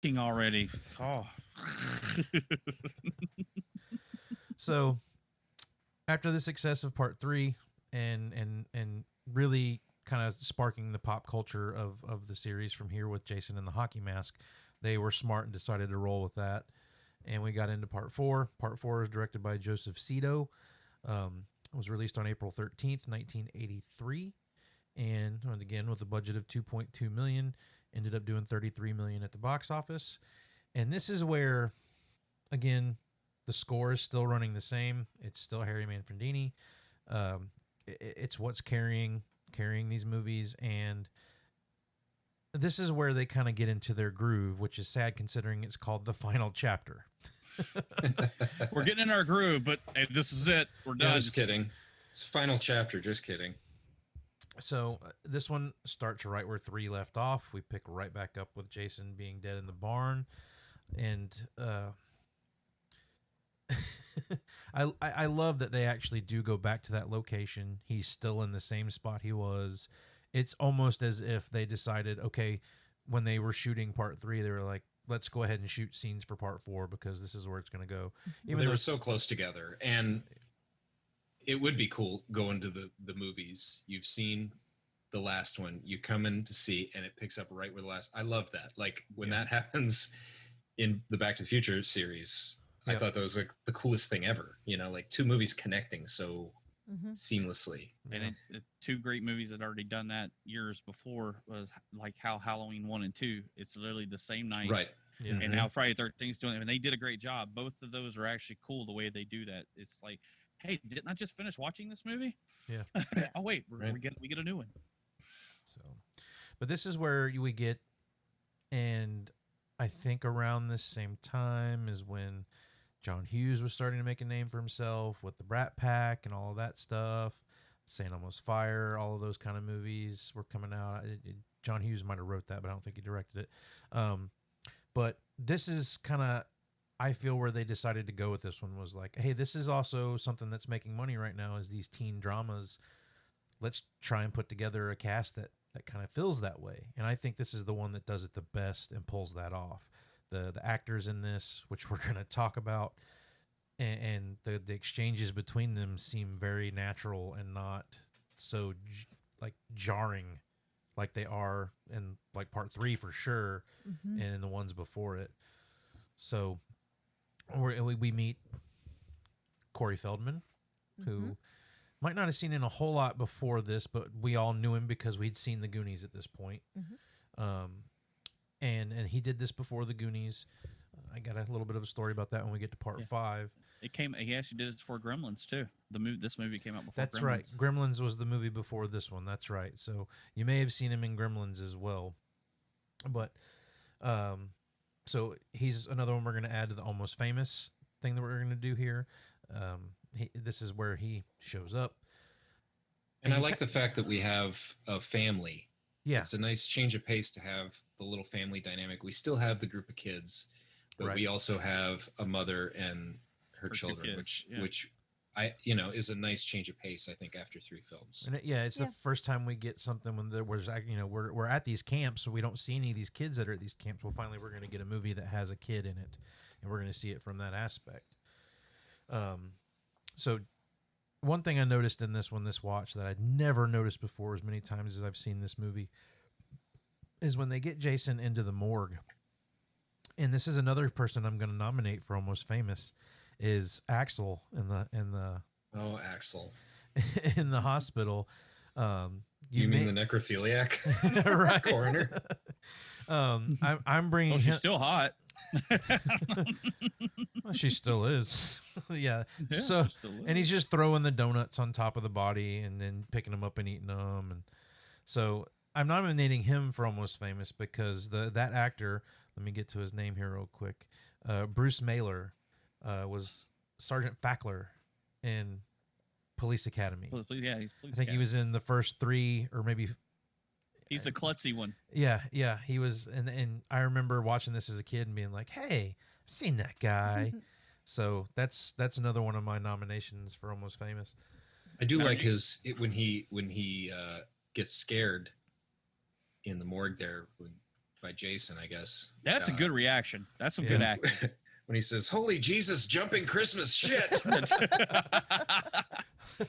already. Oh. So after the success of part 3 and really kind of sparking the pop culture of the series from here with Jason and the hockey mask, they were smart and decided to roll with that. And we got into part 4. Part 4 is directed by Joseph Cito. It was released on April 13th, 1983. And again, with a budget of $2.2 million, ended up doing $33 million at the box office. And this is where, again, the score is still running the same. It's still Harry Manfredini. It's what's carrying these movies, and this is where they kind of get into their groove, which is sad considering it's called The Final Chapter. We're getting in our groove, but hey, this is it. We're done. No, just kidding. It's Final Chapter. Just kidding. So this one starts right where 3 left off. We pick right back up with Jason being dead in the barn, and I love that they actually do go back to that location. He's still in the same spot he was. It's almost as if they decided, okay, when they were shooting part 3, they were like, let's go ahead and shoot scenes for part 4 because this is where it's going to go. Even they were so close together, and it would be cool going to the movies. You've seen the last one, you come in to see, and it picks up right where the last. I love that. Like when that happens in the Back to the Future series, I thought that was like the coolest thing ever. You know, like 2 movies connecting so seamlessly. And two great movies that already done that years before was like how Halloween 1 and 2. It's literally the same night, right? Yeah. And how Friday 13th is doing it, and they did a great job. Both of those are actually cool the way they do that. It's like, hey, didn't I just finish watching this movie? Yeah. Oh wait, we get a new one. So, but this is where we get, and I think around this same time is when John Hughes was starting to make a name for himself with the Brat Pack and all of that stuff. St. Elmo's Fire, all of those kind of movies were coming out. John Hughes might have wrote that, but I don't think he directed it. But this is kind of, I feel, where they decided to go with this one was like, hey, this is also something that's making money right now is these teen dramas. Let's try and put together a cast that kind of feels that way. And I think this is the one that does it the best and pulls that off. The actors in this, which we're going to talk about, and the exchanges between them seem very natural and not so like jarring like they are in like part 3 for sure, and in the ones before it. So we meet Corey Feldman, who might not have seen in a whole lot before this, but we all knew him because we'd seen the Goonies at this point. And he did this before the Goonies. I got a little bit of a story about that when we get to part 5. He actually did it before Gremlins too. This movie came out before. That's Gremlins. right. Gremlins was the movie before this one. That's right. So you may have seen him in Gremlins as well. But so he's another one we're going to add to the Almost Famous thing that we're going to do here. This is where he shows up. And I like the fact that we have a family. Yeah. It's a nice change of pace to have the little family dynamic. We still have the group of kids, but we also have a mother and her children, which is a nice change of pace, I think, after 3 films. And it's the first time we get something when there was, we're at these camps, so we don't see any of these kids that are at these camps. Well, finally, we're going to get a movie that has a kid in it, and we're going to see it from that aspect. So one thing I noticed in this watch that I'd never noticed before as many times as I've seen this movie is when they get Jason into the morgue. And this is another person I'm going to nominate for Almost Famous is Axel in the Axel in the hospital. You mean the necrophiliac? Right. Coroner? I'm bringing she's still hot. Well, she still is. Yeah. So, and he's just throwing the donuts on top of the body and then picking them up and eating them. And so I'm nominating him for Almost Famous because that actor, let me get to his name here real quick. Bruce Mailer was Sergeant Fackler in Police Academy. Yeah, he's Police I think he was in the first 3 or maybe. He's the klutzy one. Yeah, he was, and I remember watching this as a kid and being like, "Hey, I've seen that guy." So that's another one of my nominations for Almost Famous. I do like when he gets scared in the morgue there. by Jason, I guess. That's a good reaction. That's some good acting. When he says, "Holy Jesus, jumping Christmas shit."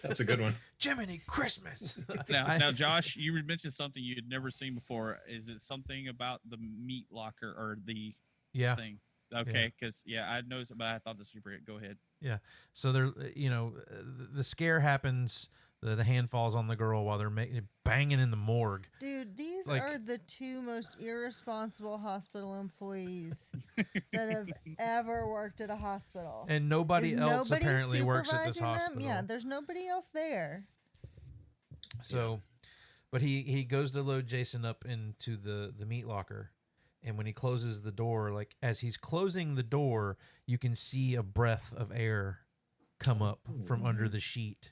That's a good one. Jiminy Christmas. Now, Josh, you mentioned something you had never seen before. Is it something about the meat locker or the thing? Okay, because I noticed it, but I thought this was great. Go ahead. Yeah. So they're, the scare happens. The hand falls on the girl while they're banging in the morgue. Dude, these are the two most irresponsible hospital employees that have ever worked at a hospital. And nobody else apparently works at this hospital. Yeah, there's nobody else there. So, but he goes to load Jason up into the meat locker. And when he closes the door, like as he's closing the door, you can see a breath of air come up from under the sheet.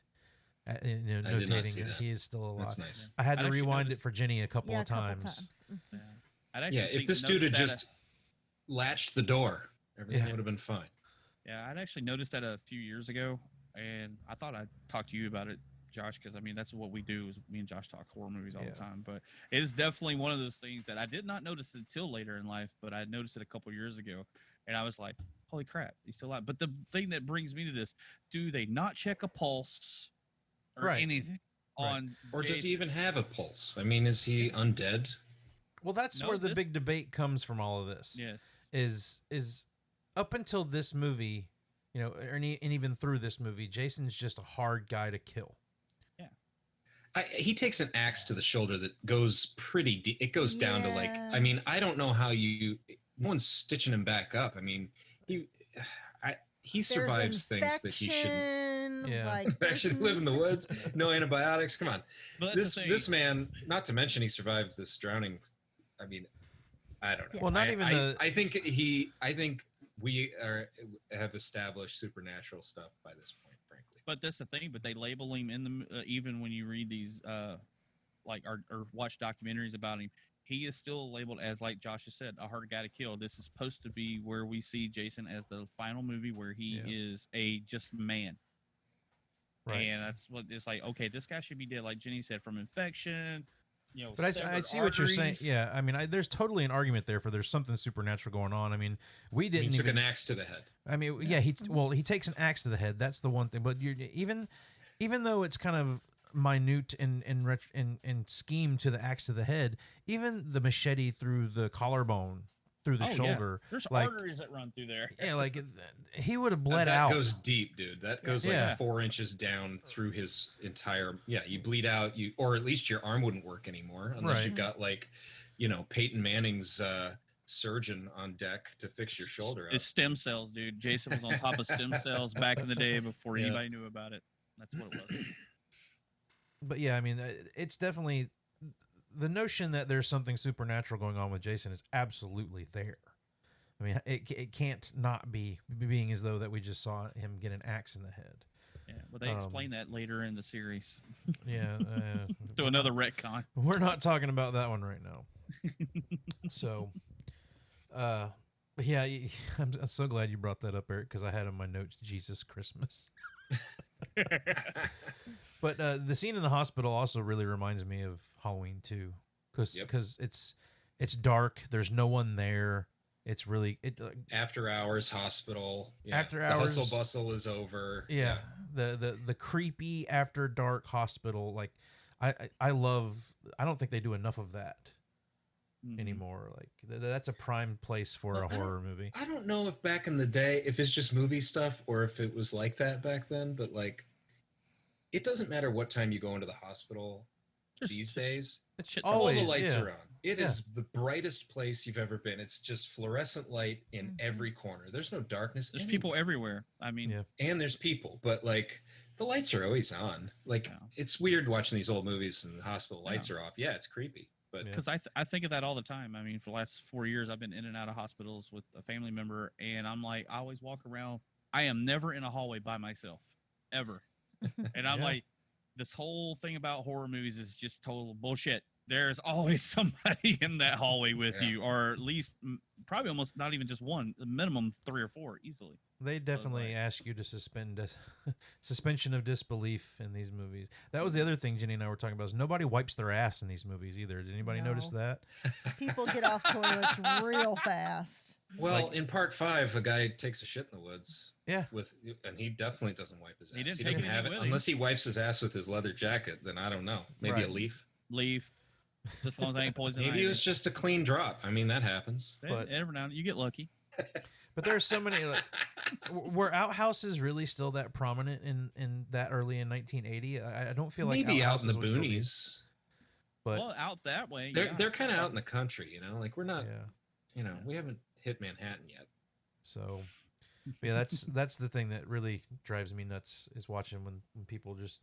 Notating that he is still alive. That's nice. I had to rewind it for Jenny a couple of times. If this dude had just latched the door, everything would have been fine. Yeah, I'd actually noticed that a few years ago, and I thought I'd talk to you about it, Josh, because I mean that's what we do. Is me and Josh talk horror movies all the time. But it is definitely one of those things that I did not notice until later in life, but I noticed it a couple years ago, and I was like, "Holy crap, he's still alive!" But the thing that brings me to this: do they not check a pulse? Or anything on or does he even have a pulse? I mean, is he undead? Well, that's where the big debate comes from all of this. Yes. Is up until this movie, and even through this movie, Jason's just a hard guy to kill. Yeah. He takes an axe to the shoulder that goes pretty deep. It goes down to like, I mean, I don't know how no one's stitching him back up. I mean, he survives things that he shouldn't. Yeah, Actually live in the woods. No antibiotics. Come on, this man. Not to mention he survived this drowning. I mean, I don't know. Well, not even. I think we have established supernatural stuff by this point, frankly. But that's the thing. But they label him in the even when you read these or watch documentaries about him. He is still labeled as, like Josh has said, a hard guy to kill. This is supposed to be where we see Jason as the final movie where he is a just man. Right. And that's what it's like. Okay, this guy should be dead, like Jenny said, from infection. But I see what you're saying. Yeah, I mean, there's totally an argument there for there's something supernatural going on. I mean, we didn't. He took an axe to the head. I mean, he takes an axe to the head. That's the one thing. But even though it's kind of minute and scheme to the axe to the head, even the machete through the collarbone, through the shoulder. Yeah. There's arteries that run through there. Yeah, like he would have bled out. That goes deep, dude. That goes like 4 inches down through his entire. Yeah, you bleed out. Or at least your arm wouldn't work anymore unless you've got like, Peyton Manning's surgeon on deck to fix your shoulder up. It's stem cells, dude. Jason was on top of stem cells back in the day before anybody knew about it. That's what it was. But yeah, I mean, it's definitely the notion that there's something supernatural going on with Jason is absolutely there. I mean, it can't not be being as though that we just saw him get an axe in the head. Yeah, well, they explain that later in the series. Yeah. Do another retcon. We're not talking about that one right now. So, yeah, I'm so glad you brought that up, Eric, because I had in my notes, Jesus Christmas. But the scene in the hospital also really reminds me of Halloween 2, because it's dark. There's no one there. It's really after hours hospital. Yeah. After hours, the hustle bustle is over. Yeah, the creepy after dark hospital. Like I love. I don't think they do enough of that anymore. Like that's a prime place for a horror movie. I don't know if back in the day, if it's just movie stuff or if it was like that back then, but like. It doesn't matter what time you go into the hospital these days. All the lights are on. It is the brightest place you've ever been. It's just fluorescent light in every corner. There's no darkness. There's people everywhere. I mean, and there's people, but like the lights are always on. Like it's weird watching these old movies and the hospital lights are off. Yeah, it's creepy. But because I think of that all the time. I mean, for the last 4 years, I've been in and out of hospitals with a family member, and I'm like, I always walk around. I am never in a hallway by myself, ever. And I'm like, this whole thing about horror movies is just total bullshit. There's always somebody in that hallway with you, or at least probably almost not even just one, the minimum 3 or 4 easily. They definitely ask you to suspension of disbelief in these movies. That was the other thing Jenny and I were talking about. Is nobody wipes their ass in these movies either. Did anybody notice that? People get off toilets real fast. Well, in part 5, a guy takes a shit in the woods. Yeah. And he definitely doesn't wipe his ass. He He doesn't have it unless he wipes his ass with his leather jacket. Then I don't know. Maybe a leaf. Just as long as I ain't poison. Maybe it was just a clean drop. I mean, that happens. But every now and then you get lucky. But there's so many. Were outhouses really still that prominent in that early in 1980? I don't feel like maybe out in the boonies. But out that way. They're kind of out in the country, Like we're not. We haven't hit Manhattan yet. So, yeah, that's the thing that really drives me nuts is watching when people just.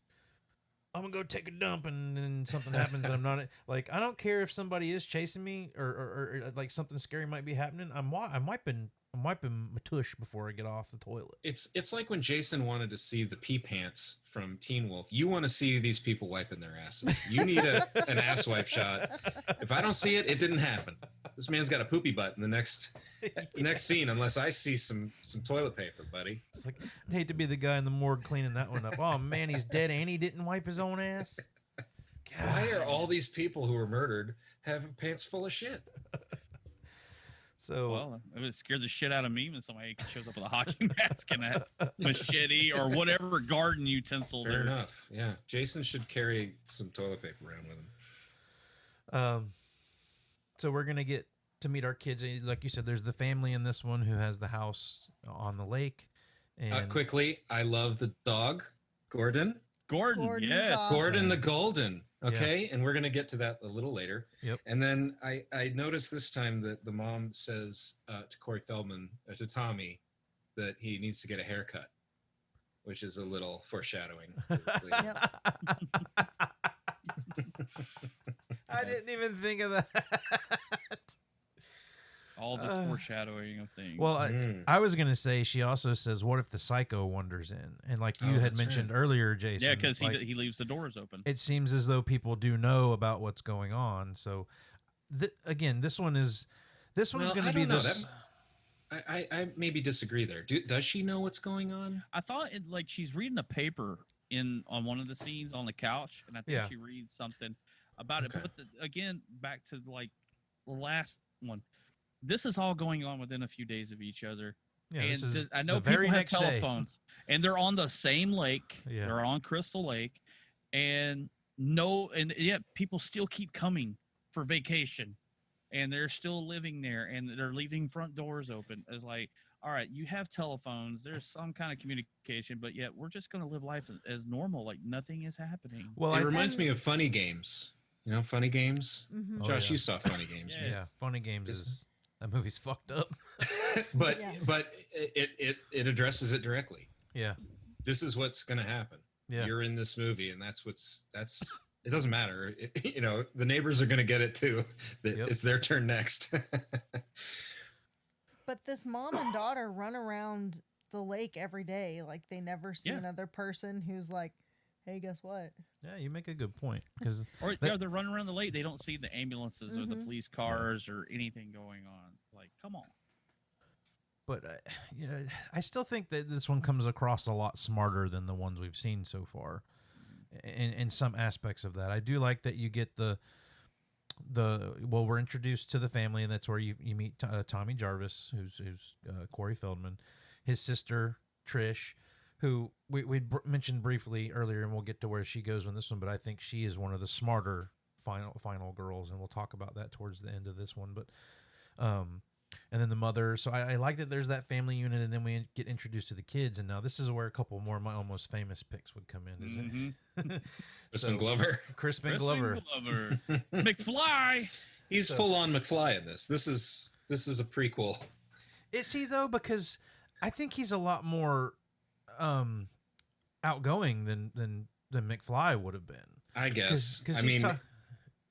I'm gonna go take a dump and then something happens and I'm not like I don't care if somebody is chasing me or like something scary might be happening. I'm wiping my tush before I get off the toilet. It's like when Jason wanted to see the pee pants from Teen Wolf. You want to see these people wiping their asses. You need an ass wipe shot. If I don't see it, it didn't happen. This man's got a poopy butt in the next scene, unless I see some toilet paper, buddy. It's like I'd hate to be the guy in the morgue cleaning that one up. Oh man, he's dead and he didn't wipe his own ass. God. Why are all these people who were murdered having pants full of shit? So it would scare the shit out of me when somebody shows up with a hockey mask and a machete or whatever garden utensil. Fair enough. Yeah, Jason should carry some toilet paper around with him. So we're gonna get to meet our kids. Like you said, there's the family in this one who has the house on the lake. And quickly, I love the dog, Gordon. Gordon, yes, awesome. Gordon the Golden. Okay, and we're gonna get to that a little later. Yep. And then I noticed this time that the mom says to Corey Feldman, to Tommy, that he needs to get a haircut, which is a little foreshadowing. I didn't even think of that. All this foreshadowing of things. Well, I was going to say, she also says, what if the psycho wanders in? And like you had mentioned earlier, Jason. Yeah, because he leaves the doors open. It seems as though people do know about what's going on. So, again, this one is going to be this. I maybe disagree there. Does she know what's going on? I thought she's reading a paper on one of the scenes on the couch, and I think she reads something about it. But again, back to the last one. This is all going on within a few days of each other. Yeah, and I know people have telephones, and they're on the same lake. Yeah. They're on Crystal Lake, and yet people still keep coming for vacation, and they're still living there, and they're leaving front doors open. It's like, all right, you have telephones. There's some kind of communication, but yet we're just going to live life as normal, like nothing is happening. Well, it reminds me of Funny Games. You know, Funny Games. Mm-hmm. Josh, you saw Funny Games. Yes. Yeah, Funny Games is. That movie's fucked up. but it addresses it directly. Yeah. This is what's going to happen. Yeah. You're in this movie, and that's it doesn't matter. The neighbors are going to get it too. It's their turn next. But this mom and daughter run around the lake every day. Like they never see another person who's like, hey, guess what? Yeah, you make a good point. They're running around the lake. They don't see the ambulances or the police cars or anything going on. Like, come on. But I still think that this one comes across a lot smarter than the ones we've seen so far. In some aspects of that, I do like that you get we're introduced to the family, and that's where you meet Tommy Jarvis, who's Corey Feldman, his sister Trish, who we mentioned briefly earlier, and we'll get to where she goes in this one, but I think she is one of the smarter final girls, and we'll talk about that towards the end of this one. But and then the mother. So I like that there's that family unit, and then we get introduced to the kids, and now this is where a couple more of my almost famous picks would come in, isn't it? Crispin Glover. Crispin Glover. McFly. He's full on McFly in this. This is a prequel. Is he though? Because I think he's a lot more outgoing than McFly would have been. I guess. Cause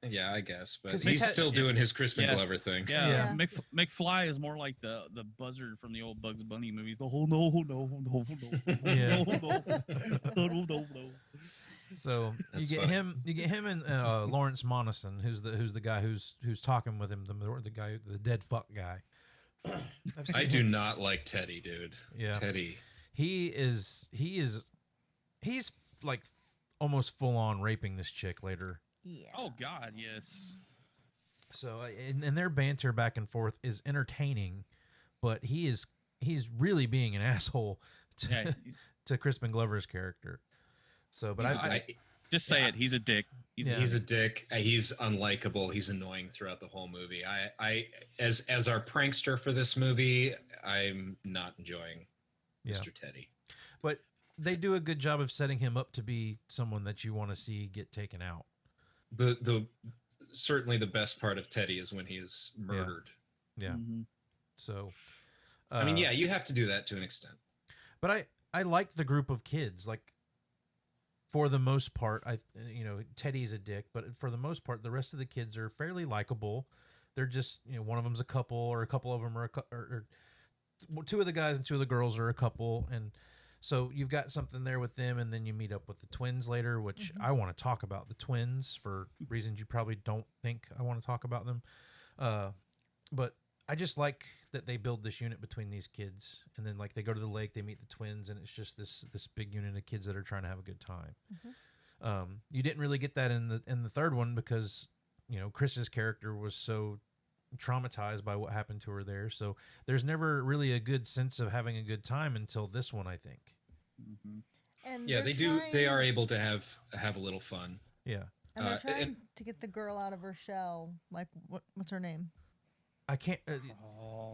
yeah, I guess, but he's still doing his Crispin Glover thing. Yeah. McFly is more like the buzzard from the old Bugs Bunny movies. The whole no. So you get him and Lawrence Monason, who's the guy who's talking with him, the guy, the dead fuck guy. I do not like Teddy, dude. Yeah. Teddy. He's like almost full on raping this chick later. Yeah. Oh God, yes. So and their banter back and forth is entertaining, but he's really being an asshole to, Yeah. to Crispin Glover's character. So, but I just say it. He's a dick. He's a dick. He's unlikable. He's annoying throughout the whole movie. As our prankster for this movie, I'm not enjoying Mr. Teddy. But they do a good job of setting him up to be someone that you want to see get taken out. The certainly the best part of Teddy is when he is murdered. Yeah. Mm-hmm. So, I mean, yeah, you have to do that to an extent. But I like the group of kids. Like, for the most part, Teddy's a dick, but for the most part, the rest of the kids are fairly likable. They're just, one of them's a couple, or a couple of them are or two of the guys and two of the girls are a couple, and so you've got something there with them, and then you meet up with the twins later, which I want to talk about the twins for reasons you probably don't think I want to talk about them. But I just like that they build this unit between these kids, and then like they go to the lake, they meet the twins, and it's just this big unit of kids that are trying to have a good time. You didn't really get that in the third one because Chris's character was so traumatized by what happened to her there, so there's never really a good sense of having a good time until this one, I think. And yeah, they are able to have a little fun. Yeah. And they're trying to get the girl out of her shell. Like, what's her name? I can't.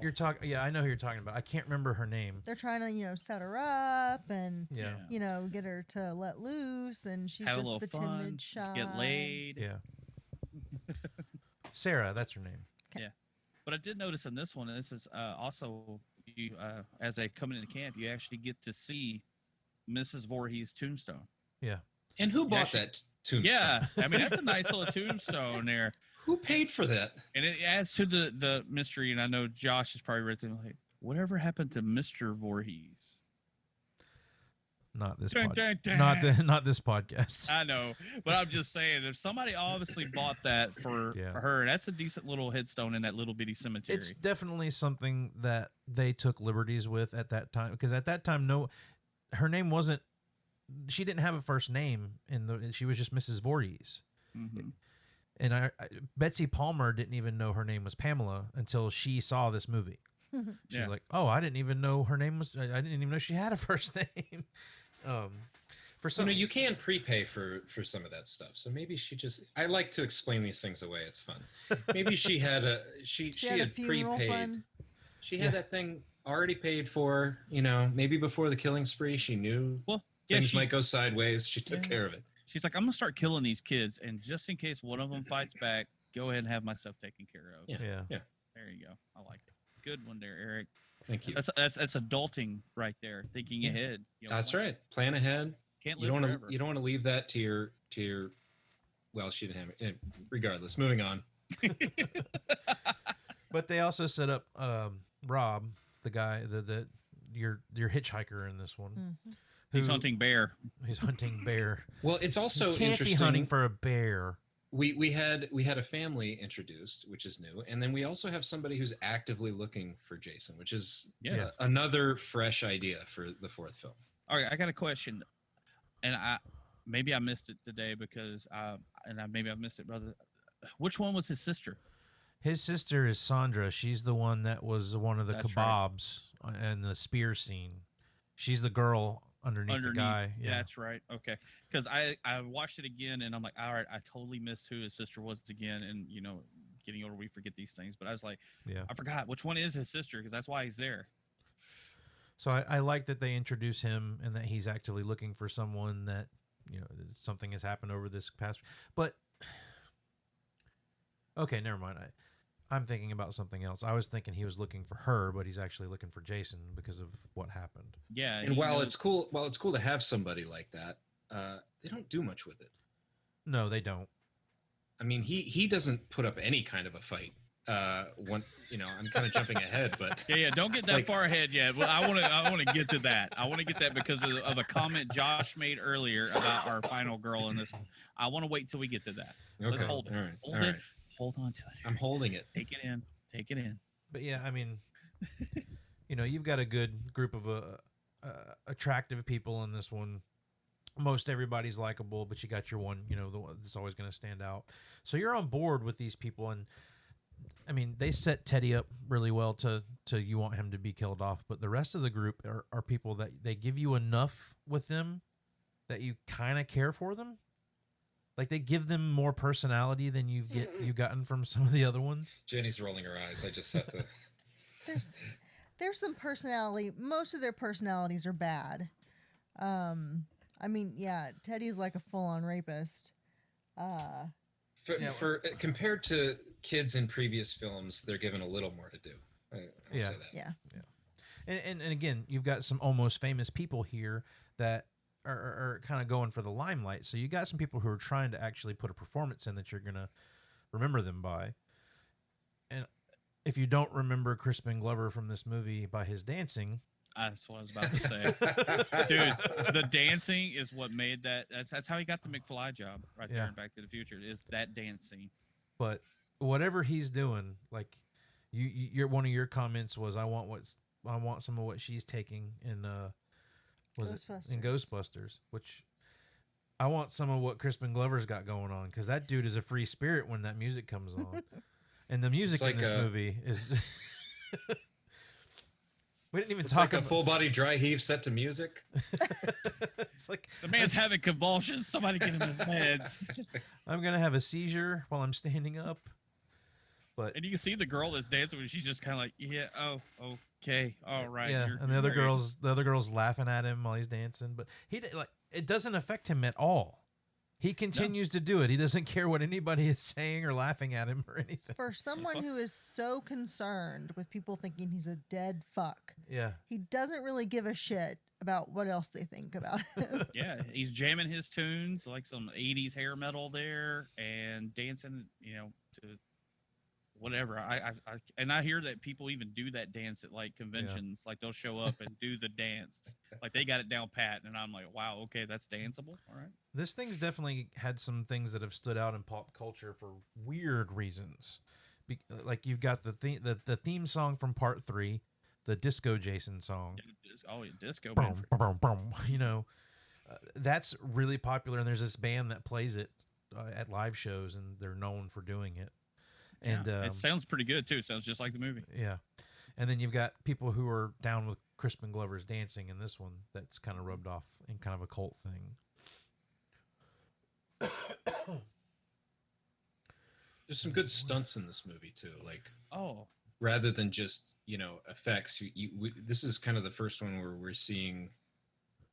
You're talking. Yeah, I know who you're talking about. I can't remember her name. They're trying to, set her up and, Yeah. get her to let loose, and she's Have a just little the fun, timid, shy. get laid. Yeah. Sarah, that's her name. Yeah. But I did notice in this one, and this is also you as they come into camp, you actually get to see Mrs. Voorhees' tombstone. Yeah. And who bought that tombstone? Yeah, I mean that's a nice little tombstone there. Who paid for that? And it adds to the mystery, and I know Josh has probably written like, whatever happened to Mr. Voorhees? Not this Dun, podcast. dun, dun. Not this podcast. I know, but I'm just saying, if somebody obviously bought that for her, that's a decent little headstone in that little bitty cemetery. It's definitely something that they took liberties with at that time, because at that time, her name wasn't. She didn't have a first name, she was just Mrs. Voorhees. Mm-hmm. And Betsy Palmer didn't even know her name was Pamela until she saw this movie. She's like, "Oh, I didn't even know her name was. I didn't even know she had a first name." For some, you can prepay for some of that stuff. So maybe she just. I like to explain these things away. It's fun. Maybe she had she had prepaid. Fund. She had that thing already paid for. Maybe before the killing spree, she knew things might go sideways. She took care of it. She's like, I'm gonna start killing these kids, and just in case one of them fights back, go ahead and have my stuff taken care of. Yeah. There you go. I like it. Good one there, Eric. Thank you. That's adulting right there. Thinking ahead. That's right. Plan ahead. Can't live forever. You don't want to leave that to your. Well, she didn't have it. Regardless, moving on. But they also set up Rob, the guy, your hitchhiker in this one. Mm-hmm. He's hunting bear. He's hunting bear. Well, it's also you can't interesting. be hunting for a bear. We had a family introduced, which is new, and then we also have somebody who's actively looking for Jason, which is another fresh idea for the fourth film. All right, I got a question, and maybe I missed it today because maybe I missed it, brother. Which one was his sister? His sister is Sandra. She's the one that was one of the kebabs and the spear scene. She's the girl underneath the guy. Yeah, that's right. Okay, because I watched it again and I'm like, all right, I totally missed who his sister was again, and getting older we forget these things. But I was like, I forgot which one is his sister because that's why he's there. So I like that they introduce him and that he's actively looking for someone that something has happened over this past. But okay, never mind. I'm thinking about something else. I was thinking he was looking for her, but he's actually looking for Jason because of what happened. Yeah, and while it's cool to have somebody like that, they don't do much with it. No, they don't. I mean, he doesn't put up any kind of a fight. I'm kind of jumping ahead, but don't get that far ahead yet. Well, I want to get to that. I want to get that because of a comment Josh made earlier about our final girl in this one. I want to wait till we get to that. Okay. Let's hold it. All right. Hold on to it. I'm holding it. Take it in. But yeah, I mean, you know, you've got a good group of attractive people in this one. Most everybody's likable, but you got your one, you know, the one that's always going to stand out. So you're on board with these people, and I mean, they set Teddy up really well to you want him to be killed off, but the rest of the group are people that they give you enough with them that you kind of care for them. Like they give them more personality than you've gotten from some of the other ones. Jenny's rolling her eyes. I just have to. There's some personality. Most of their personalities are bad. I mean, yeah, Teddy's like a full-on rapist. For compared to kids in previous films, they're given a little more to do. I'll say that. Yeah. And again, you've got some almost famous people here that are kind of going for the limelight. So you got some people who are trying to actually put a performance in that you're going to remember them by. And if you don't remember Crispin Glover from this movie by his dancing... That's what I was about to say. Dude, the dancing is what made that. That's how he got the McFly job right there in Back to the Future, is that dance scene. But whatever he's doing, like your one of your comments was, I want some of what she's taking in Ghostbusters, which I want some of what Crispin Glover's got going on, because that dude is a free spirit when that music comes on. And the music in this movie is... We didn't even talk about a full body dry heave set to music. It's like the man's having convulsions. Somebody get him his meds. I'm gonna have a seizure while I'm standing up. And you can see the girl that's dancing when she's just kind of like, yeah, oh, okay, all right. Yeah, and the other girls laughing at him while he's dancing, but it doesn't affect him at all. He continues to do it. He doesn't care what anybody is saying or laughing at him or anything. For someone who is so concerned with people thinking he's a dead fuck, he doesn't really give a shit about what else they think about him. Yeah, he's jamming his tunes, like some 80s hair metal there, and dancing, you know, to whatever. I hear that people even do that dance at like conventions. Like they'll show up and do the dance. Like they got it down pat, and I'm like, wow, okay, that's danceable. All right. This thing's definitely had some things that have stood out in pop culture for weird reasons. Like you've got the theme song from Part 3, the Disco Jason song. Disco. Boom, boom, boom. You know, that's really popular, and there's this band that plays it at live shows, and they're known for doing it. And it sounds pretty good too. Sounds just like the movie. Yeah. And then you've got people who are down with Crispin Glover's dancing in this one. That's kind of rubbed off in kind of a cult thing. There's some good stunts in this movie too. Like, rather than just, you know, effects, this is kind of the first one where we're seeing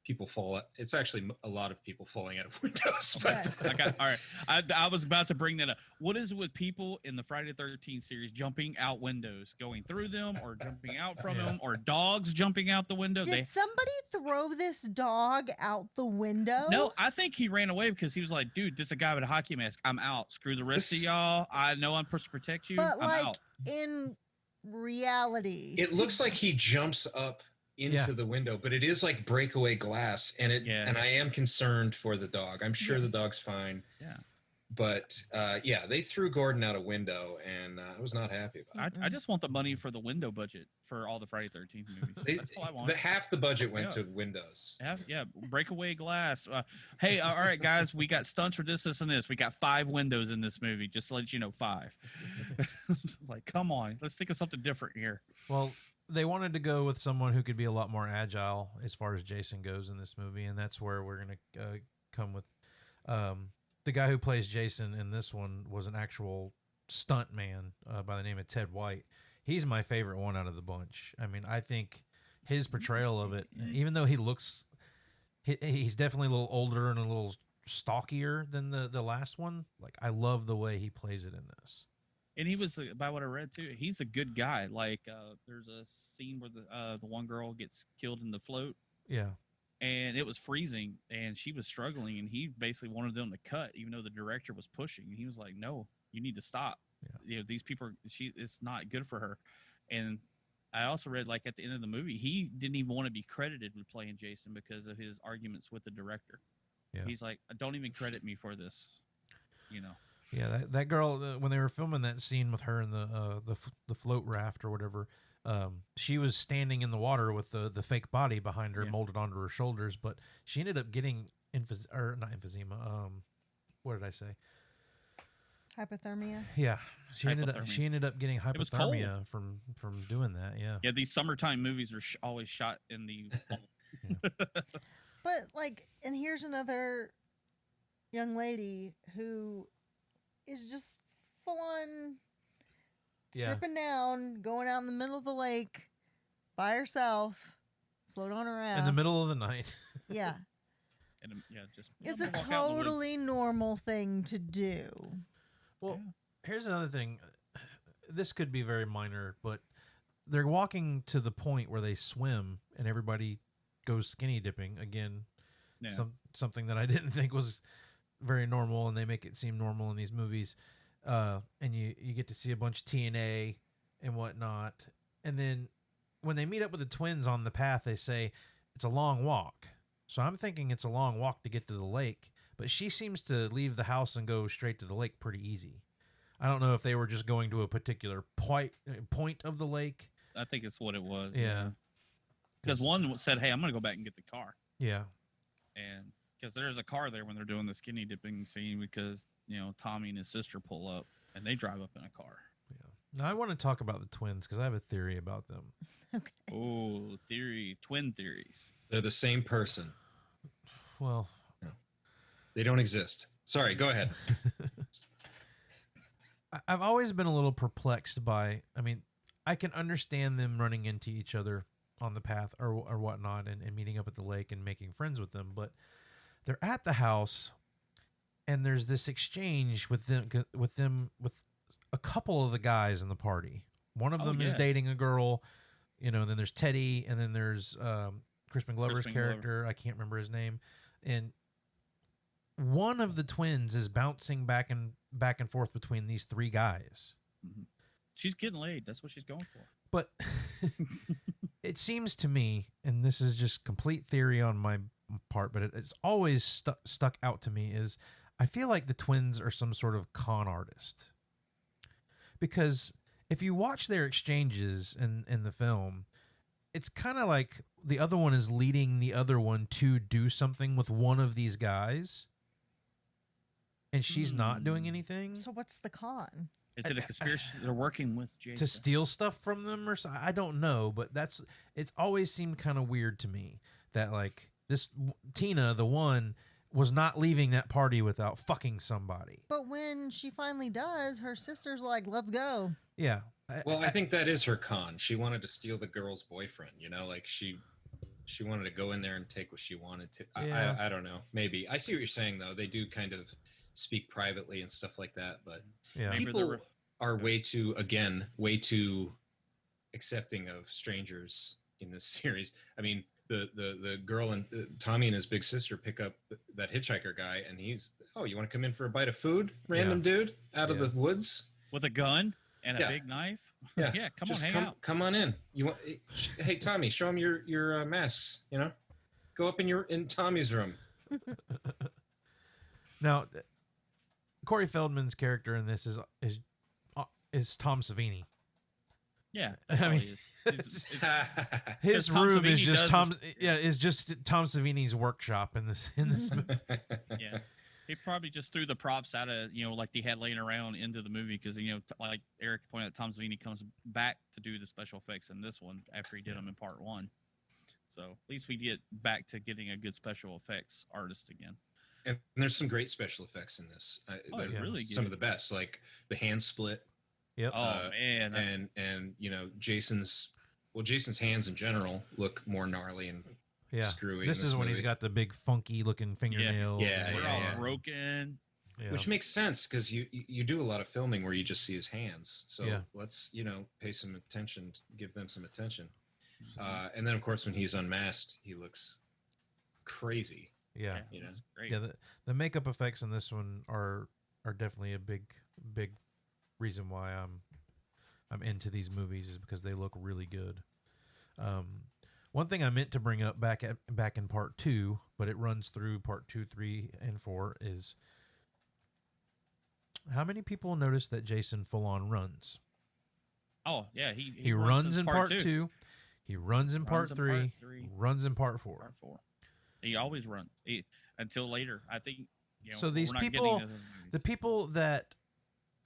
people fall. It's actually a lot of people falling out of windows. Yes. All right. I was about to bring that up. What is it with people in the Friday the 13th series jumping out windows, going through them, or jumping out from them, or dogs jumping out the window? Did somebody throw this dog out the window? No, I think he ran away because he was like, dude, this is a guy with a hockey mask. I'm out. Screw the rest of y'all. I know I'm supposed to protect you. But I'm out. In reality, it looks like he jumps up into the window, but it is like breakaway glass, and and I am concerned for the dog. I'm sure the dog's fine. Yeah. But they threw Gordon out a window, and I was not happy about it. I just want the money for the window budget for all the Friday 13th movies. That's all I want. Half the budget went to windows. Breakaway glass. Hey, all right, guys, we got stunts for this, and this. We got 5 windows in this movie. Just to let you know, 5. Like, come on, let's think of something different here. Well, they wanted to go with someone who could be a lot more agile as far as Jason goes in this movie, and that's where we're going to come with the guy who plays Jason in this one was an actual stunt man by the name of Ted White. He's my favorite one out of the bunch. I mean, I think his portrayal of it, even though he's definitely a little older and a little stockier than the last one, like I love the way he plays it in this. And he was, by what I read too, he's a good guy. Like, there's a scene where the one girl gets killed in the float. Yeah. And it was freezing, and she was struggling, and he basically wanted them to cut, even though the director was pushing. And he was like, "No, you need to stop. Yeah. You know, these people it's not good for her." And I also read, like, at the end of the movie, he didn't even want to be credited with playing Jason because of his arguments with the director. Yeah. He's like, "Don't even credit me for this," you know. Yeah, that girl when they were filming that scene with her in the float raft or whatever, She was standing in the water with the fake body behind her, Yeah. molded onto her shoulders, but she ended up getting not emphysema. What did I say? Hypothermia. Yeah, she Hypothermia. ended up getting was cold. hypothermia from doing that. Yeah. Yeah, these summertime movies are always shot in the fall. But like, and here's another young lady who is just full on Yeah. stripping down, going out in the middle of the lake by herself, float on a raft. In the middle of the night. Yeah. And yeah, just It's I'm a gonna walk out in the woods. totally normal thing to do. Well, here's another thing. This could be very minor, but they're walking to the point where they swim and everybody goes skinny dipping. Again, Yeah. something that I didn't think was very normal, and they make it seem normal in these movies. And you get to see a bunch of TNA and whatnot. And then when they meet up with the twins on the path, they say it's a long walk. So I'm thinking it's a long walk to get to the lake. But she seems to leave the house and go straight to the lake pretty easy. I don't know if they were just going to a particular point of the lake. I think it's what it was. Yeah. Because one said, "Hey, I'm gonna go back and get the car," Yeah. and because there's a car there when they're doing the skinny dipping scene, because Tommy and his sister pull up and they drive up in a car. Now I want to talk about the twins because I have a theory about them. Okay. Oh, twin theories. They're the same person. Well, They don't exist. Sorry, go ahead. I've always been a little perplexed by, I mean, I can understand them running into each other on the path or whatnot and meeting up at the lake and making friends with them, but they're at the house and there's this exchange with with a couple of the guys in the party. One of them is dating a girl, then there's Teddy, and then there's Crispin Glover's character. I can't remember his name. And one of the twins is bouncing back and forth between these three guys. Mm-hmm. She's getting laid. That's what she's going for. But it seems to me, and this is just complete theory on my part, but it's always stuck out to me, is I feel like the twins are some sort of con artist. Because if you watch their exchanges in the film, it's kind of like the other one is leading the other one to do something with one of these guys, and she's not doing anything. So what's the con? Is it a conspiracy? They're working with Jason To steal stuff from them or something? I don't know, but it's always seemed kind of weird to me that like this Tina, the one, was not leaving that party without fucking somebody. But when she finally does, her sister's like, "Let's go." Yeah. Well, I think that is her con. She wanted to steal the girl's boyfriend, like she wanted to go in there and take what she wanted to. Yeah. I don't know. Maybe. I see what you're saying, though. They do kind of speak privately and stuff like that, but Yeah. people are way too accepting of strangers in this series. I mean, the girl and Tommy and his big sister pick up that hitchhiker guy, and he's, "Oh, you want to come in for a bite of food, random dude out of the woods with a gun and a big knife." Yeah, yeah. Just hang out. Come on in. You want? Hey, Tommy, show him your masks. Go up in Tommy's room. Now, Corey Feldman's character in this is Tom Savini. Yeah, I mean, his Tom room Savini is just does is just Tom Savini's workshop in this movie. Yeah, he probably just threw the props out of like they had laying around into the movie because like Eric pointed out, Tom Savini comes back to do the special effects in this one after he did them in part one. So at least we get back to getting a good special effects artist again. And there's some great special effects in this. Really good. Some of the best, like the hand split. Yep. Oh man. And Jason's hands in general look more gnarly and screwy. This is when he's got the big funky looking fingernails. Yeah, We're all broken. Yeah. Which makes sense because you do a lot of filming where you just see his hands. So let's pay some attention, give them some attention. And then of course when he's unmasked, he looks crazy. Yeah. It's great. Yeah, the makeup effects in this one are definitely a big reason why I'm into these movies, is because they look really good. One thing I meant to bring up back in part 2, but it runs through part 2, 3, and 4, is how many people notice that Jason full on runs? Oh yeah, He runs in part 2. He runs in part 3. Runs in part 4. Part 4. He always runs until later. I think. So these people, the people that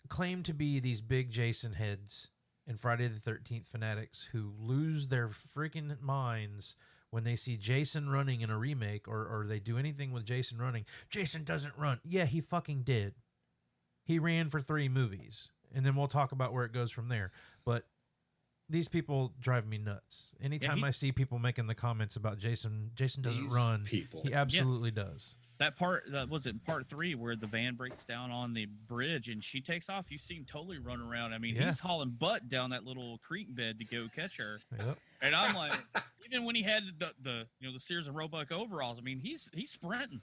claim to be these big Jason heads and Friday the 13th fanatics who lose their freaking minds when they see Jason running in a remake or they do anything with Jason running. Jason doesn't run. Yeah, he fucking did. He ran for 3 movies, and then we'll talk about where it goes from there. But these people drive me nuts. Anytime I see people making the comments about Jason doesn't run. People. He absolutely does. That part, was it part 3 where the van breaks down on the bridge and she takes off? You see him totally run around. I mean, he's hauling butt down that little creek bed to go catch her. Yep. And I'm like, even when he had the Sears and Roebuck overalls, I mean, he's sprinting.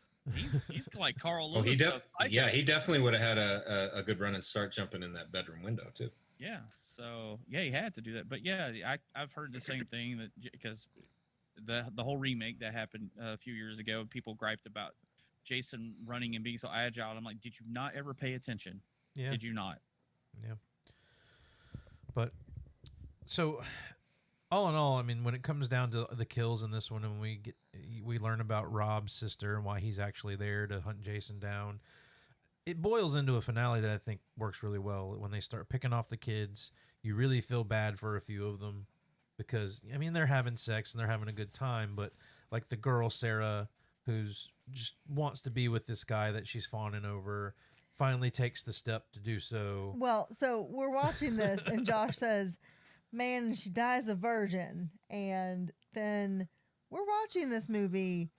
He's like Carl Lewis. He definitely would have had a good run and start jumping in that bedroom window too. Yeah. So he had to do that. But yeah, I've heard the same thing that because the whole remake that happened a few years ago, people griped about Jason running and being so agile. I'm like, did you not ever pay attention? Yeah. Did you not? Yeah. But so all in all, I mean, when it comes down to the kills in this one, and we learn about Rob's sister and why he's actually there to hunt Jason down, it boils into a finale that I think works really well. When they start picking off the kids, you really feel bad for a few of them because, I mean, they're having sex and they're having a good time, but like the girl, Sarah, who's just wants to be with this guy that she's fawning over, finally takes the step to do so. Well, so we're watching this, and Josh says, man, she dies a virgin. And then we're watching this movie,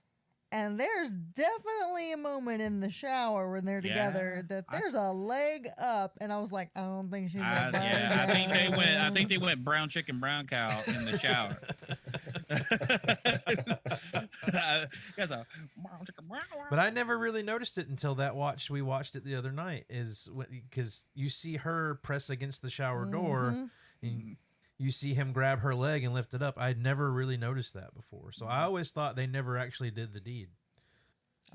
and there's definitely a moment in the shower when they're together that there's a leg up, and I was like, I don't think she's a virgin. Yeah, I think they went brown chicken, brown cow in the shower. But I never really noticed it until we watched it the other night, because you see her press against the shower door, and you see him grab her leg and lift it up. I'd never really noticed that before, so I always thought they never actually did the deed.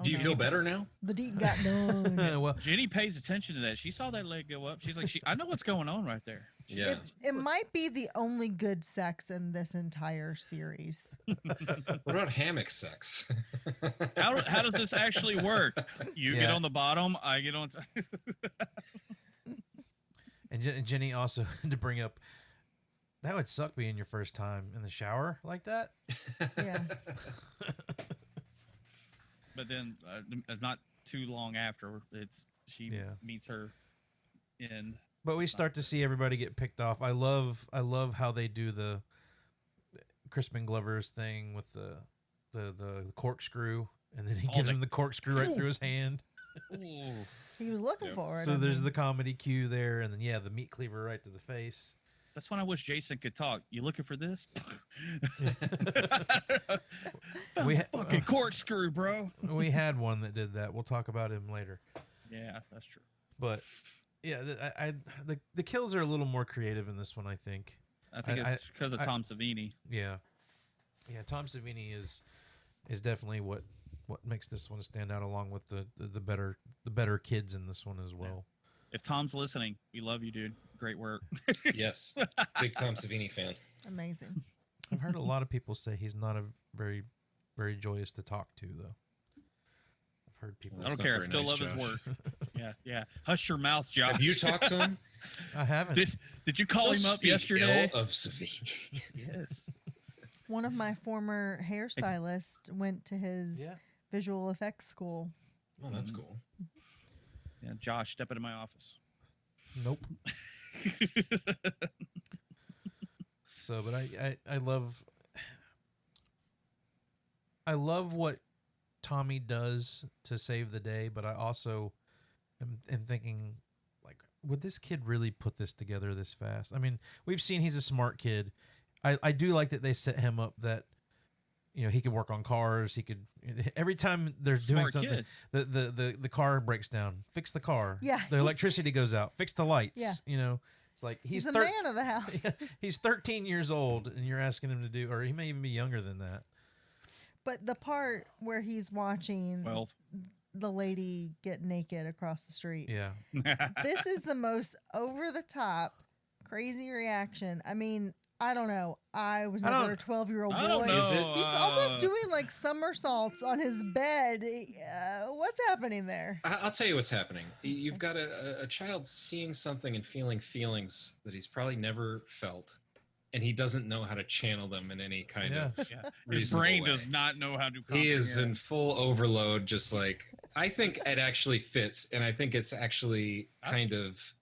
Do you feel better now? The deed got done. Well, Jenny pays attention to that. She saw that leg go up. She's like, I know what's going on right there. Yeah. It might be the only good sex in this entire series. What about hammock sex? How does this actually work? You get on the bottom, I get on. And Jenny also to bring up, that would suck being your first time in the shower like that. Yeah. But then, not too long after, she meets her in. But we start to see everybody get picked off. I love how they do the Crispin Glover's thing with the corkscrew, and then he gives him the corkscrew right through his hand. He was looking for it. So there's the comedy cue there, and then the meat cleaver right to the face. That's when I wish Jason could talk. You looking for this? Fucking corkscrew, bro. We had one that did that. We'll talk about him later. Yeah, that's true. But yeah, the kills are a little more creative in this one, I think. I think it's because of Tom Savini. Yeah, Tom Savini is definitely what makes this one stand out, along with the better kids in this one as well. Yeah. If Tom's listening, we love you, dude. Great work. Yes. Big Tom Savini fan. Amazing. I've heard a lot of people say he's not a very, very joyous to talk to, though. I've heard people. I don't care. I still love his work. Yeah. Hush your mouth, Josh. Have you talked to him? I haven't. Did you call him up yesterday? Ill of Savini. Yes. One of my former hairstylists went to his visual effects school. Oh, that's cool. Yeah, Josh, step into my office. Nope. So, but I love what Tommy does to save the day, but I also am thinking, like, would this kid really put this together this fast? I mean, we've seen he's a smart kid. I do like that they set him up that, he could work on cars. He could, every time they're doing something, the car breaks down, fix the car. Yeah. The electricity goes out, fix the lights. Yeah. It's like he's the man of the house. He's 13 years old, and you're asking him to do, or he may even be younger than that. But the part where he's watching the lady get naked across the street. Yeah. This is the most over the top, Crazy reaction. I mean, I don't know. I was I never a don't- 12-year-old boy. I don't know. Is it- He's almost doing like somersaults on his bed. What's happening there? I'll tell you what's happening. You've got a child seeing something and feeling feelings that he's probably never felt, and he doesn't know how to channel them in any kind Yeah. of Yeah. His reasonable brain way. does not know how to. He is comprehend. in full overload, just like I think it actually fits, and I think it's actually kind of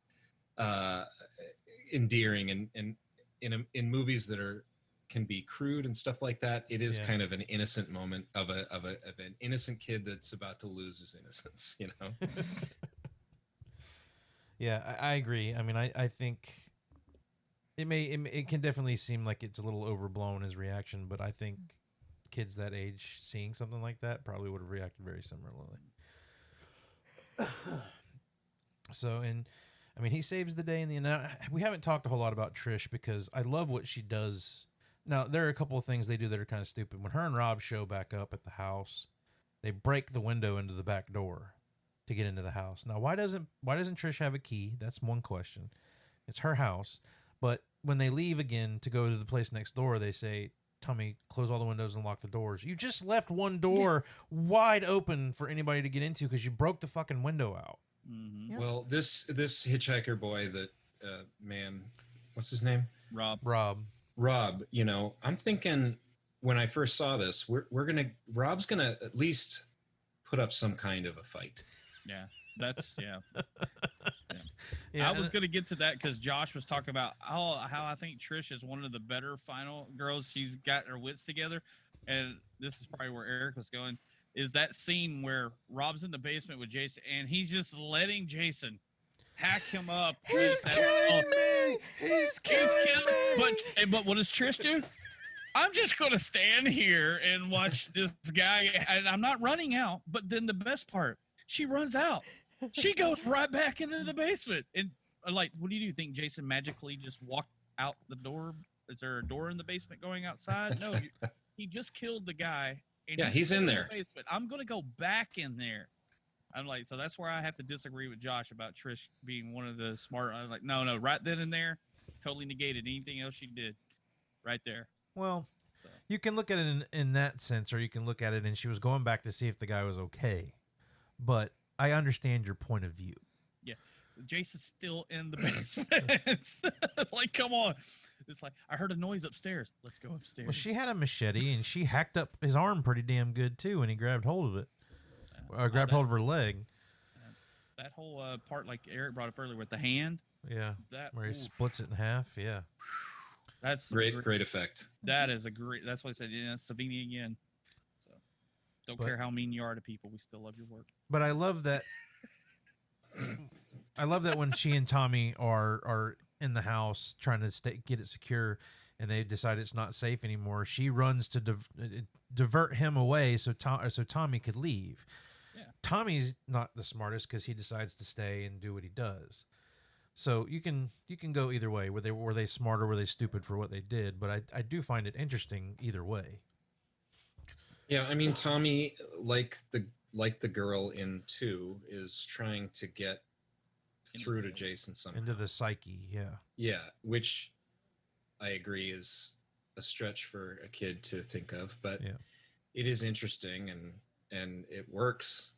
endearing, and in movies that can be crude and stuff like that. It is kind of an innocent moment of an innocent kid that's about to lose his innocence, you know. Yeah, I agree. I mean, I think it can definitely seem like it's a little overblown his reaction, but I think kids that age seeing something like that probably would have reacted very similarly. So, and I mean, he saves the day in the end. Now, we haven't talked a whole lot about Trish because I love what she does. Now, there are a couple of things they do that are kind of stupid. When her and Rob show back up at the house, they break the window into the back door to get into the house. Now, why doesn't Trish have a key? That's one question. It's her house. But when they leave again to go to the place next door, they say, Tommy, close all the windows and lock the doors. You just left one door wide open for anybody to get into because you broke the fucking window out. Mhm. Yep. Well, this hitchhiker boy, that man, what's his name? Rob. You know, I'm thinking when I first saw this, Rob's gonna at least put up some kind of a fight. Yeah, that's yeah. Yeah, I was going to get to that because Josh was talking about how I think Trish is one of the better final girls. She's got her wits together, and this is probably where Eric was going. Is that scene where Rob's in the basement with Jason, and he's just letting Jason hack him up. He's killing me. He's killing me. But what does Trish do? I'm just going to stand here and watch this guy, and I'm not running out. But then the best part, she runs out. She goes right back into the basement. And like, what do you think? Jason magically just walked out the door? Is there a door in the basement going outside? No, he just killed the guy. And Yeah, he's in still there. The basement. I'm going to go back in there. I'm like, so that's where I have to disagree with Josh about Trish being one of the smart. I'm like, no, right then and there, totally negated anything else she did right there. Well, you can look at it in that sense, or you can look at it and she was going back to see if the guy was okay. But I understand your point of view. Yeah, Jason's still in the basement. Like, come on. It's like, I heard a noise upstairs. Let's go upstairs. Well, she had a machete and she hacked up his arm pretty damn good too when he grabbed hold of it. Grabbed hold of her leg. That whole part, like Eric brought up earlier with the hand. Yeah, That where he splits it in half. Yeah. That's Great effect. That is a great. That's why I said, yeah, Savini again. So don't care how mean you are to people, we still love your work. But I love that. I love that when she and Tommy are in the house trying to get it secure, and they decide it's not safe anymore. She runs to divert him away so Tommy could leave. Yeah. Tommy's not the smartest because he decides to stay and do what he does. So you can go either way. Were they smart or were they stupid for what they did? But I do find it interesting either way. Yeah, I mean, Tommy, like the girl in 2, is trying to get through to Jason somehow. Into the psyche, yeah. Yeah, which I agree is a stretch for a kid to think of, but it is interesting and it works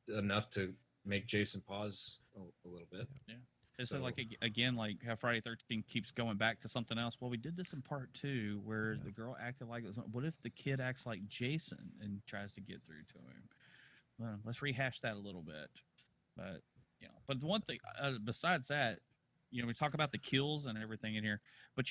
enough to make Jason pause a little bit. Yeah. It's like, again, like how Friday 13 keeps going back to something else. Well, we did this in part 2 where the girl acted like it was. What if the kid acts like Jason and tries to get through to him? Well, let's rehash that a little bit. But, but the one thing besides that, we talk about the kills and everything in here, but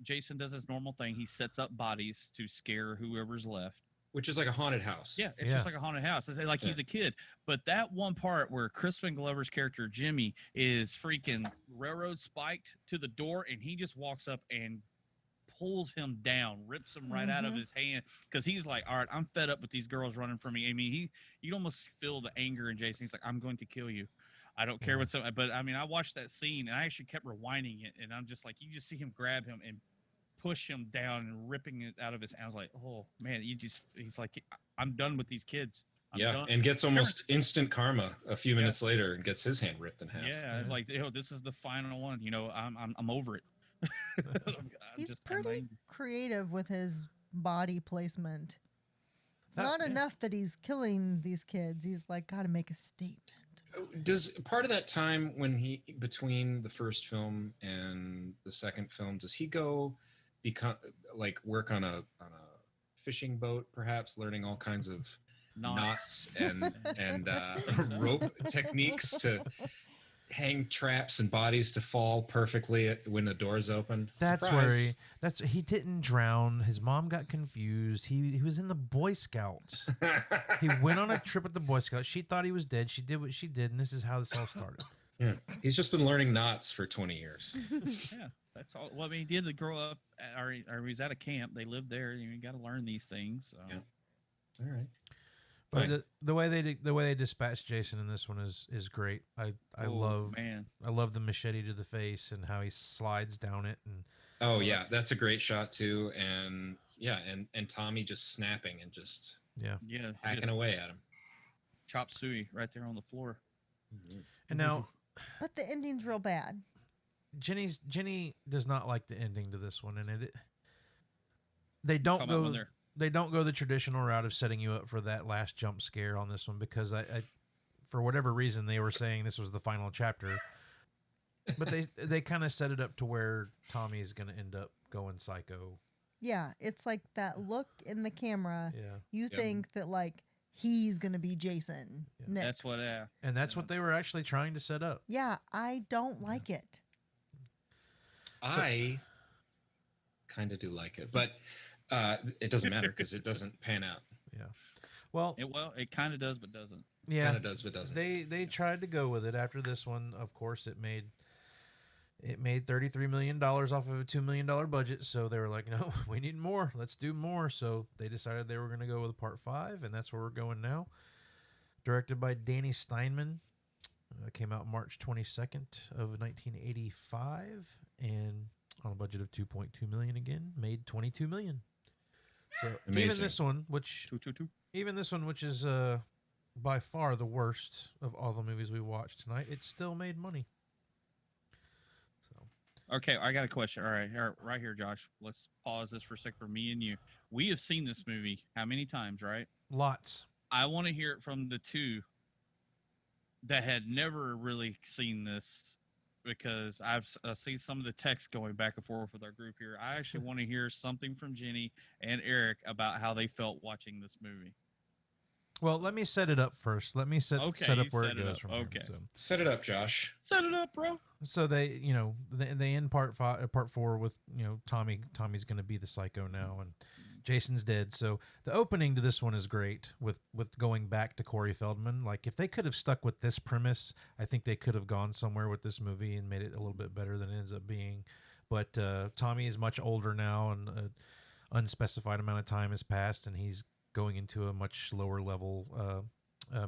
Jason does his normal thing. He sets up bodies to scare whoever's left. Which is like a haunted house. Yeah, it's just like a haunted house. It's like he's a kid. But that one part where Crispin Glover's character, Jimmy, is freaking railroad spiked to the door, and he just walks up and pulls him down, rips him right out of his hand, because he's like, all right, I'm fed up with these girls running from me. I mean, you almost feel the anger in Jason. He's like, I'm going to kill you. I don't care what's up. But, I mean, I watched that scene, and I actually kept rewinding it, and I'm just like, you just see him grab him and push him down and ripping it out of his hand. I was like, oh man, he's like, I'm done with these kids. Yeah, and gets almost instant karma a few minutes later and gets his hand ripped in half. Yeah, it's like, this is the final one. I'm over it. He's pretty creative with his body placement. It's not enough that he's killing these kids. He's like, got to make a statement. Does part of that time when he between the first film and the second film, does he go work on a fishing boat, perhaps learning all kinds of knots and rope techniques to hang traps and bodies to fall perfectly when the doors open? That's Surprise. Where he didn't drown. His mom got confused. He was in the Boy Scouts. He went on a trip with the Boy Scouts. She thought he was dead. She did what she did, and this is how this all started. Yeah. He's just been learning knots for 20 years. Yeah, that's all. Well, I mean, he did grow up, or he was at a camp. They lived there. You got to learn these things. So. Yeah. All right. But the way they dispatch Jason in this one is great. I love the machete to the face and how he slides down it, and that's a great shot too. And and Tommy just snapping and just hacking away at him. Chop suey right there on the floor. Mm-hmm. And now, but the ending's real bad. Jenny does not like the ending to this one, and they don't go the traditional route of setting you up for that last jump scare on this one, because I for whatever reason, they were saying this was the final chapter, but they kind of set it up to where Tommy's going to end up going psycho. Yeah, it's like that look in the camera. Yeah, you think that like he's going to be Jason next. That's what they were actually trying to set up. Yeah, I don't like it. I kind of do like it, but. It doesn't matter because it doesn't pan out. Yeah. Well, it kind of does, but doesn't. Yeah. Kind of does, but doesn't. They tried to go with it after this one. Of course, it made $33 million off of a $2 million budget. So they were like, no, we need more. Let's do more. So they decided they were going to go with part 5, and that's where we're going now. Directed by Danny Steinman. Came out March 22nd of 1985, and on a budget of $2.2 million again, made $22 million. So amazing. Even this one, which is by far the worst of all the movies we watched tonight, it still made money. So okay, I got a question. All right here, Josh. Let's pause this for a sec for me and you. We have seen this movie how many times, right? Lots. I want to hear it from the two that had never really seen this, because I've seen some of the text going back and forth with our group here. I actually want to hear something from Jenny and Eric about how they felt watching this movie. Well, let me set it up first. Let me set up where it goes from here. So. Set it up, Josh. Set it up, bro. So they end part 4 with, Tommy's going to be the psycho now, and Jason's dead. So the opening to this one is great with going back to Corey Feldman. Like, if they could have stuck with this premise, I think they could have gone somewhere with this movie and made it a little bit better than it ends up being. But Tommy is much older now, and an unspecified amount of time has passed, and he's going into a much lower level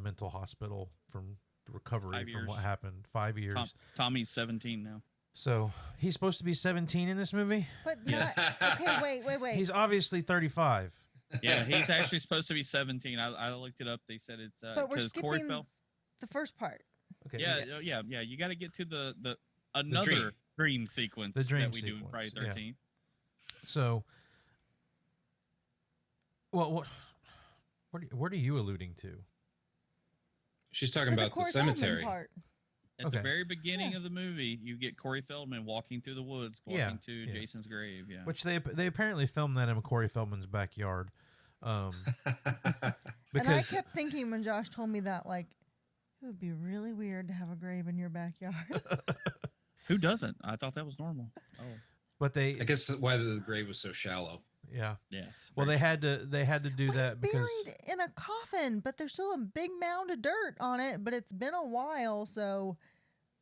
mental hospital from recovery from what happened. 5 years. Tommy's 17 now. So he's supposed to be 17 in this movie? But okay, wait. He's obviously 35. Yeah, he's actually supposed to be 17. I looked it up. They said it's but we're skipping the first part. Okay. Yeah. You got to get to the another dream sequence that we do in Friday 13th. Yeah. So, well, what are you alluding to? She's talking about the cemetery. Part. At the very beginning of the movie, you get Corey Feldman walking through the woods, walking to Jason's grave. Yeah, which they apparently filmed that in Corey Feldman's backyard. And I kept thinking when Josh told me that, like, it would be really weird to have a grave in your backyard. Who doesn't? I thought that was normal. Oh, but I guess why the grave was so shallow. Yeah. Yes. Well, they had to do that because he's buried in a coffin, but there's still a big mound of dirt on it. But it's been a while, so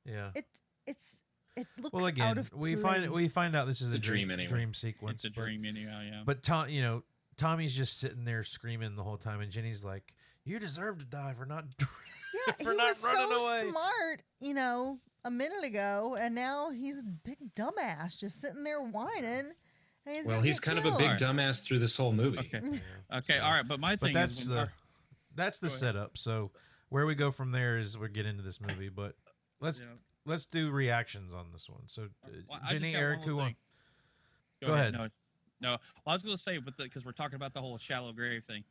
it looks out of place. we find out this is a dream anyway. Dream sequence. It's a dream anyhow. Yeah. But Tommy's just sitting there screaming the whole time, and Jenny's like, "You deserve to die for not for not running away." Smart, a minute ago, and now he's a big dumbass just sitting there whining. He's kind of a big dumbass through this whole movie. Okay. Okay. All right. But my thing is, that's the Go ahead. setup. So where we go from there is we get into this movie, but let's Yeah. let's do reactions on this one. So Well, I just Jenny, got Eric, one who more won? thing. Go ahead. No, no. Well, I was going to say, because we're talking about the whole shallow grave thing.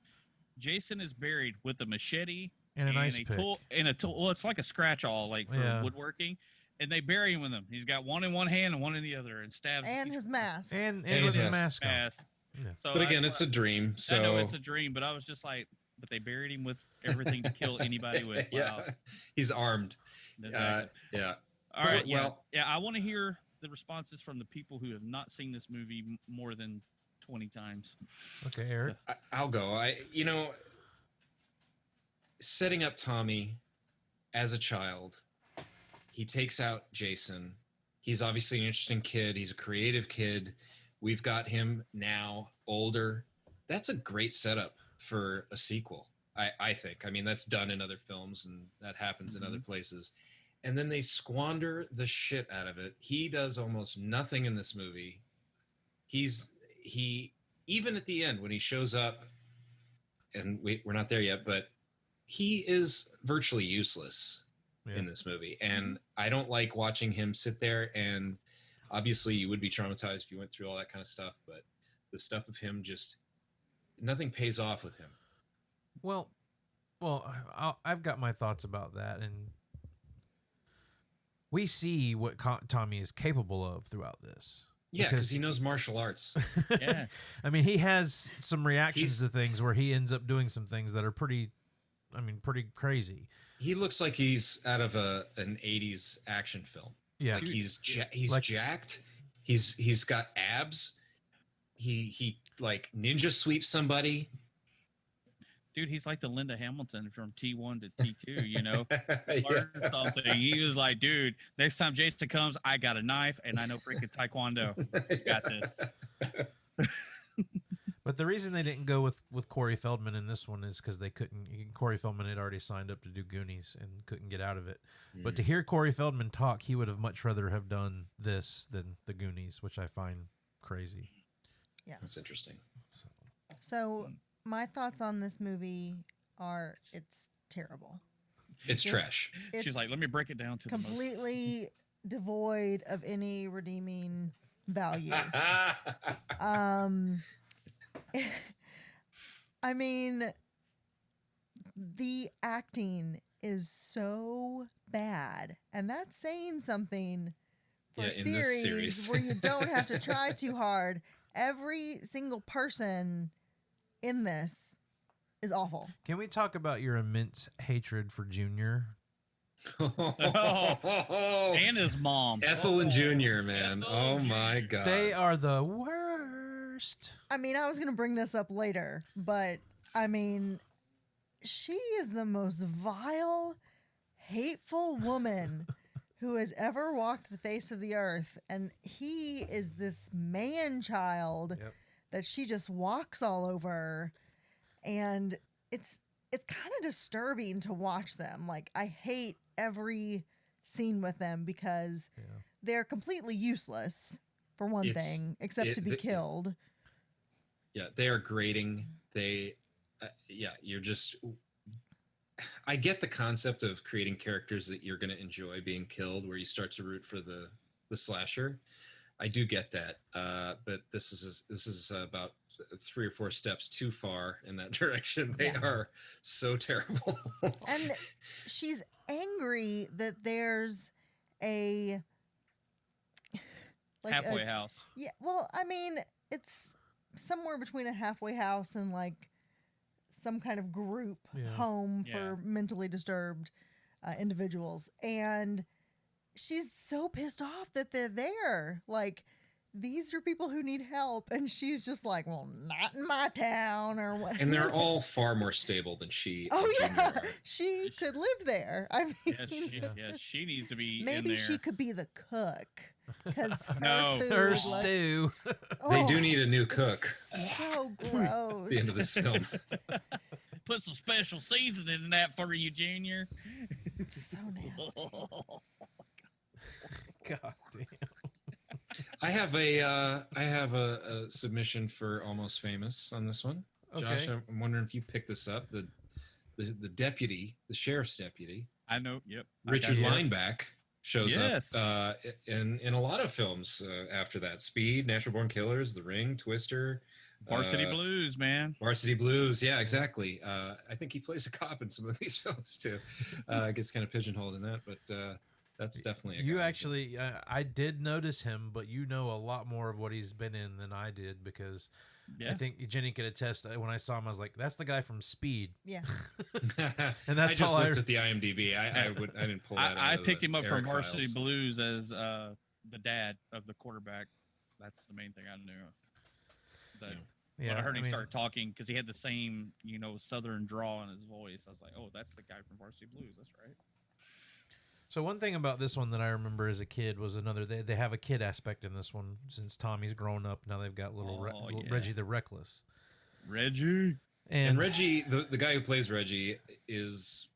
Jason is buried with a machete And an ice a pick. tool and a tool. Well, it's like a scratch all, like for Yeah. woodworking. And they bury him with them. He's got one in one hand and one in the other, and stabs. And each his mask. And And with his his mask on. mask. Yeah. So But again, that's it's a what dream. So I know it's a dream, but I was just like, but they buried him with everything to kill anybody with. Wow. yeah, he's armed. Exactly. Yeah. All right. Well- yeah. I want to hear the responses from the people who have not seen this movie more than 20 times. Okay, Eric. I'll go. Setting up Tommy as a child, he takes out Jason. He's obviously an interesting kid. He's a creative kid. We've got him now older. That's a great setup for a sequel, I think. I mean, that's done in other films and that happens in other places. And then they squander the shit out of it. He does almost nothing in this movie. He even at the end when he shows up, and we're not there yet, but he is virtually useless in this movie. And I don't like watching him sit there, and obviously you would be traumatized if you went through all that kind of stuff, but the stuff of him just, nothing pays off with him. Well, I've got my thoughts about that, and we see what Tommy is capable of throughout this. Yeah, because he knows martial arts. Yeah. I mean, he has some reactions to things where he ends up doing some things that are pretty crazy. He looks like he's out of an 80s action film. Yeah. Like he's jacked. He's got abs. He like ninja sweeps somebody. Dude, he's like the Linda Hamilton from T1 to T2, you know? Yeah. Learn something. He was like, dude, next time Jason comes, I got a knife and I know freaking Taekwondo. Got this. But the reason they didn't go with Corey Feldman in this one is because they couldn't. Corey Feldman had already signed up to do Goonies and couldn't get out of it. But to hear Corey Feldman talk, he would have much rather have done this than the Goonies, which I find crazy. Yeah. That's interesting. So my thoughts on this movie are it's terrible. It's trash. She's It's like, let me break it down to completely devoid of any redeeming value. I mean, the acting is so bad, and that's saying something for Yeah, a in this series. where you don't have to try too hard. Every single person in this is awful. Can we talk about your immense hatred for Junior? and his mom. Ethel and Junior, man. Ethel Oh and my Junior. god. They are the worst. I mean, I was going to bring this up later, but I mean, she is the most vile, hateful woman who has ever walked the face of the earth. And he is this man child that she just walks all over. And it's kind of disturbing to watch them. Like, I hate every scene with them because they're completely useless, for one thing, except to be killed. Yeah, they are grating. They, you're just. I get the concept of creating characters that you're going to enjoy being killed, where you start to root for the slasher. I do get that, but this is about 3 or 4 steps too far in that direction. They are so terrible. And she's angry that there's a Halfway house. Yeah, well, I mean, it's somewhere between a halfway house and like some kind of group home for mentally disturbed individuals. And she's so pissed off that they're there. Like, these are people who need help. And she's just like, well, not in my town or what. And they're all far more stable than she. Oh, and Junior yeah. are. She could live there. I mean, She needs to be maybe in there. she could be the cook. Because No. Her stew. They do need a new cook So gross. at the end of this film. Put some special seasoning in that for you, Junior. So nasty. God damn. I have a submission for Almost Famous on this one. Okay. Josh, I'm wondering if you picked this up. the deputy, the sheriff's deputy, I know. Yep. Richard I got you. Lineback, shows Yes. up in a lot of films after that. Speed, Natural Born Killers, The Ring, Twister, Varsity Blues, man. Varsity Blues. Yeah, exactly. I think he plays a cop in some of these films too. Gets kind of pigeonholed in that, but that's definitely a You guy. actually, I did notice him, but you know a lot more of what he's been in than I did because Yeah. I think Jenny could attest that when I saw him, I was like, "That's the guy from Speed," Yeah. and that's I just all looked at the IMDb. I didn't pull that. I out of picked the him up from Eric Varsity files. Blues as the dad of the quarterback. That's the main thing I knew. That Yeah, when I heard him mean, start talking, because he had the same, southern drawl in his voice, I was like, oh, that's the guy from Varsity Blues. That's right. So one thing about this one that I remember as a kid was they have a kid aspect in this one since Tommy's grown up. Now they've got little Yeah. Reggie the Reckless. Reggie. And Reggie, the guy who plays Reggie, is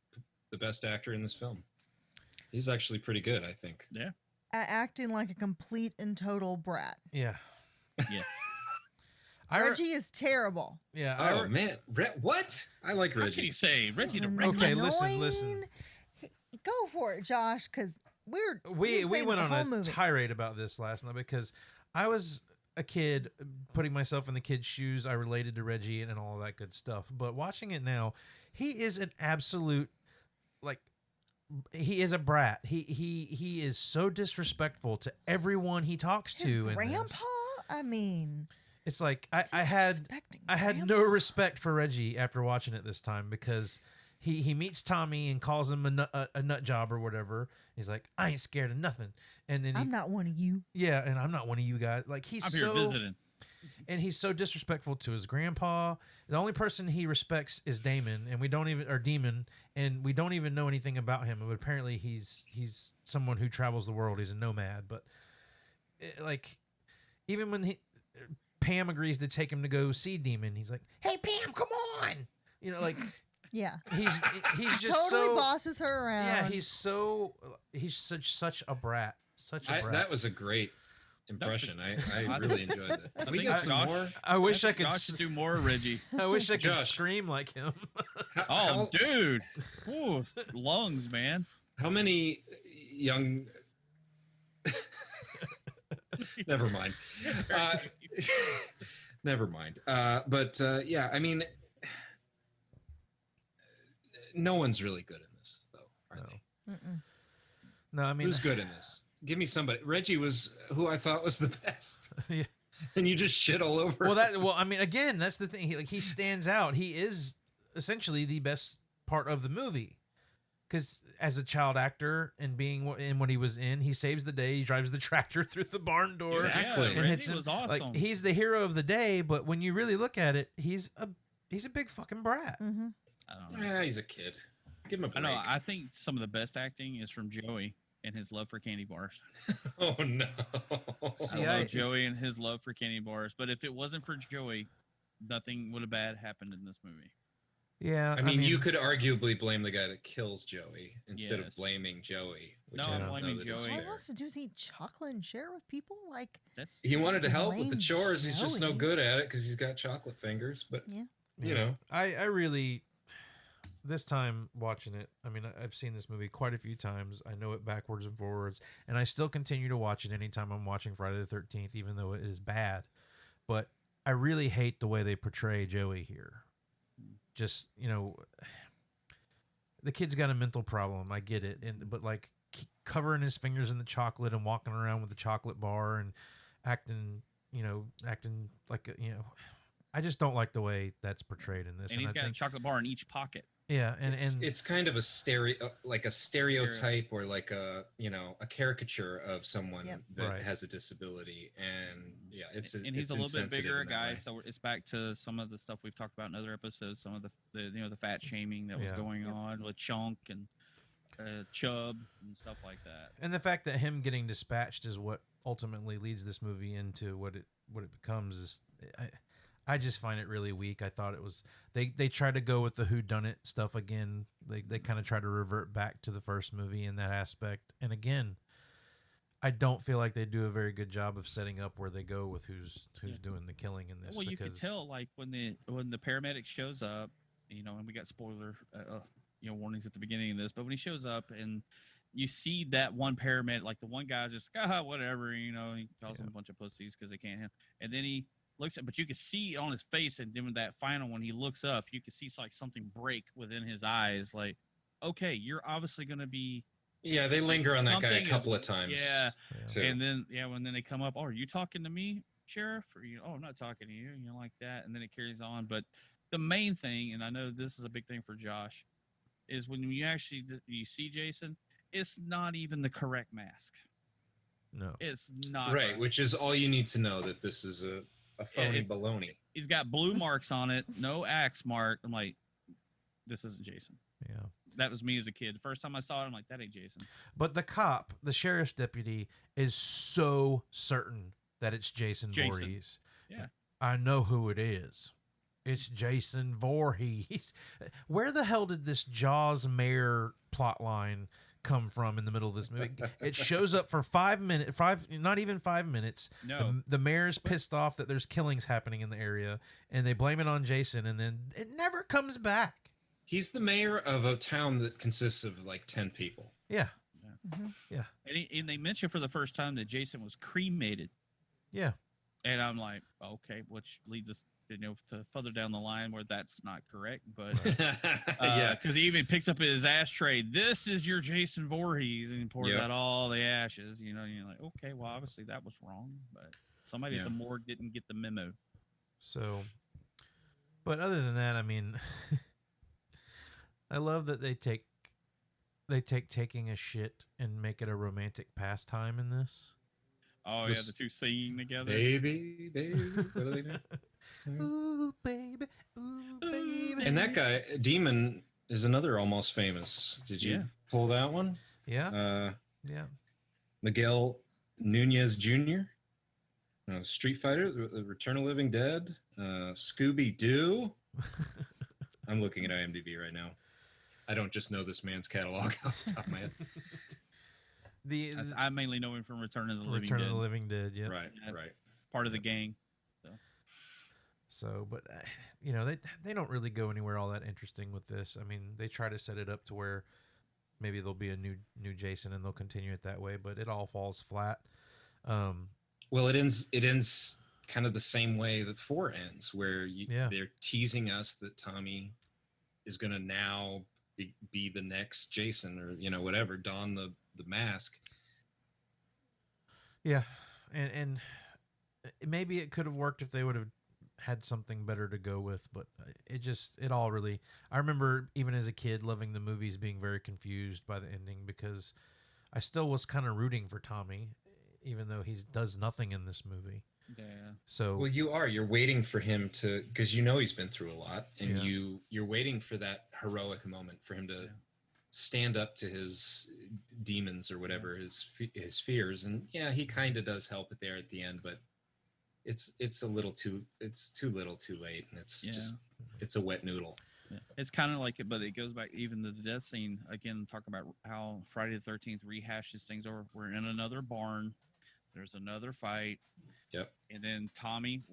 the best actor in this film. He's actually pretty good, I think. Yeah. Acting like a complete and total brat. Yeah. Yeah. Reggie is terrible. Yeah. Oh man, what? I like How can Reggie. you say Reggie the He's Reckless? Okay, annoying. listen. Go for it, Josh, because We went on a tirade about this last night because I was a kid putting myself in the kid's shoes. I related to Reggie and all that good stuff. But watching it now, he is an absolute he is a brat. He is so disrespectful to everyone he talks His to. In grandpa. this. I mean, It's like I had no respect for Reggie after watching it this time because he meets Tommy and calls him a nut job or whatever. He's like, I ain't scared of nothing. And then I'm not one of you. Yeah, and I'm not one of you guys. Like I'm here visiting. and he's so disrespectful to his grandpa. The only person he respects is Demon, and we don't even know anything about him. But apparently he's someone who travels the world. He's a nomad. But even when Pam agrees to take him to go see Demon, he's like, "Hey Pam, come on!" Yeah. He's just totally so bosses her around. yeah. He's such a brat. Such a brat. That was a great impression. I really enjoyed it. I Can we think get some Josh- more? I wish I could. Josh should do more Reggie. I wish I could Josh. scream like him. Oh, dude. Ooh, lungs, man. How many young? Never mind. Never mind. But yeah, I mean, no one's really good in this, though, are they? Mm-mm. No, I mean, Who's good in this? Give me somebody. Reggie was who I thought was the best. Yeah. And you just shit all over. well, I mean, again, that's the thing. He stands out. He is essentially the best part of the movie because as a child actor and being in what he was in, he saves the day. He drives the tractor through the barn door. Exactly. Yeah, And hits Reggie him. was awesome. Like he's the hero of the day, but when you really look at it, he's a big fucking brat. Mm-hmm. I don't know. Yeah, he's a kid. Give him a I break. know. I think some of the best acting is from Joey and his love for candy bars. Oh no. See, I I- love Joey and his love for candy bars. But if it wasn't for Joey, nothing would have bad happened in this movie. Yeah, I mean, you could arguably blame the guy that kills Joey instead Yes. of blaming Joey. Which No, I I'm don't blaming know that is Joey. All he fair. wants to do is eat chocolate and share with people. Like, That's He wanted to help with the Blame chores. He's just no Joey. good at it because he's got chocolate fingers. But yeah. you know, I really, this time watching it, I mean, I've seen this movie quite a few times. I know it backwards and forwards, and I still continue to watch it anytime I'm watching Friday the 13th, even though it is bad. But I really hate the way they portray Joey here. Just, the kid's got a mental problem. I get it. But like covering his fingers in the chocolate and walking around with a chocolate bar and acting like, I just don't like the way that's portrayed in this. and he's I got a think, chocolate bar in each pocket. yeah, and it's kind of a stereotype or like a caricature of someone Yep. that Right. has a disability, and yeah, And he's it's a little bit insensitive bigger in that guy, way. so it's back to some of the stuff we've talked about in other episodes. Some of the fat shaming that was Yeah. going on with Chunk and Chubb and stuff like that. and the fact that him getting dispatched is what ultimately leads this movie into what it becomes is I just find it really weak. I thought it was they try to go with the whodunit stuff again. They kind of try to revert back to the first movie in that aspect. And again, I don't feel like they do a very good job of setting up where they go with who's doing the killing in this. Well, you could tell like when the paramedic shows up and we got spoiler, warnings at the beginning of this, but when he shows up and you see that one paramedic, like the one guy just, whatever, he calls them a bunch of pussies because they can't handle. And then he looks at, but you can see on his face, and then with that final one, he looks up, you can see like something break within his eyes, like, okay, you're obviously going to be. Yeah, they linger on that guy a couple of times. Yeah. Too. And then, when then they come up, are you talking to me, Sheriff? Or, I'm not talking to you, like that. And then it carries on. But the main thing, and I know this is a big thing for Josh, is when you see Jason, it's not even the correct mask. No. It's not. Right, which is all you need to know, that this is a phony baloney. He's got blue marks on it, no axe mark. I'm like, this isn't Jason. Yeah. That was me as a kid. The first time I saw it, I'm like, that ain't Jason. But the cop, the sheriff's deputy, is so certain that it's Jason Voorhees. Yeah. Like, I know who it is. It's Jason Voorhees. Where the hell did this Jaws mayor plot line come from in the middle of this movie? It shows up for 5 minutes, not even 5 minutes. No. The mayor's pissed off that there's killings happening in the area, and they blame it on Jason, and then it never comes back. He's the mayor of a town that consists of like 10 people. Yeah. Mm-hmm. Yeah. And they mentioned for the first time that Jason was cremated. Yeah. And I'm like, okay, which leads us to further down the line where that's not correct. But Yeah, because he even picks up his ashtray. This is your Jason Voorhees, and he pours out all the ashes. And you're like, okay, well, obviously that was wrong, but somebody at the morgue didn't get the memo. So, but other than that, I mean, I love that they take taking a shit and make it a romantic pastime in this. Oh, This- yeah, the two singing together. baby, what do they do? Ooh, baby, ooh, baby. And that guy, Demon, is another almost famous. Did you pull that one? Yeah. Yeah. Miguel Nunez Jr., Street Fighter, The Return of the Living Dead, Scooby-Doo. I'm looking at IMDb right now. I don't just know this man's catalog off the top of my head. I mainly know him from Return of the Living Return Dead. of the Living Dead, yeah. Right, Yeah. right. Part of the gang. So, but they don't really go anywhere all that interesting with this. I mean, they try to set it up to where maybe there'll be a new Jason and they'll continue it that way, but it all falls flat. Well, it ends kind of the same way that 4 ends, where they're teasing us that Tommy is going to now be the next Jason, or whatever, don the mask. Yeah, and maybe it could have worked if they would have had something better to go with, but it all really. I remember even as a kid loving the movies, being very confused by the ending because I still was kind of rooting for Tommy, even though he does nothing in this movie. Yeah. So Well, you're waiting for him to, because he's been through a lot, and you're waiting for that heroic moment for him to stand up to his demons or whatever, his fears, and he kind of does help it there at the end, but it's too little too late, and it's a wet noodle. Yeah. It's kind of like it, but it goes back even to the death scene again. Talk about how Friday the 13th rehashes things over. We're in another barn. There's another fight. Yep. And then Tommy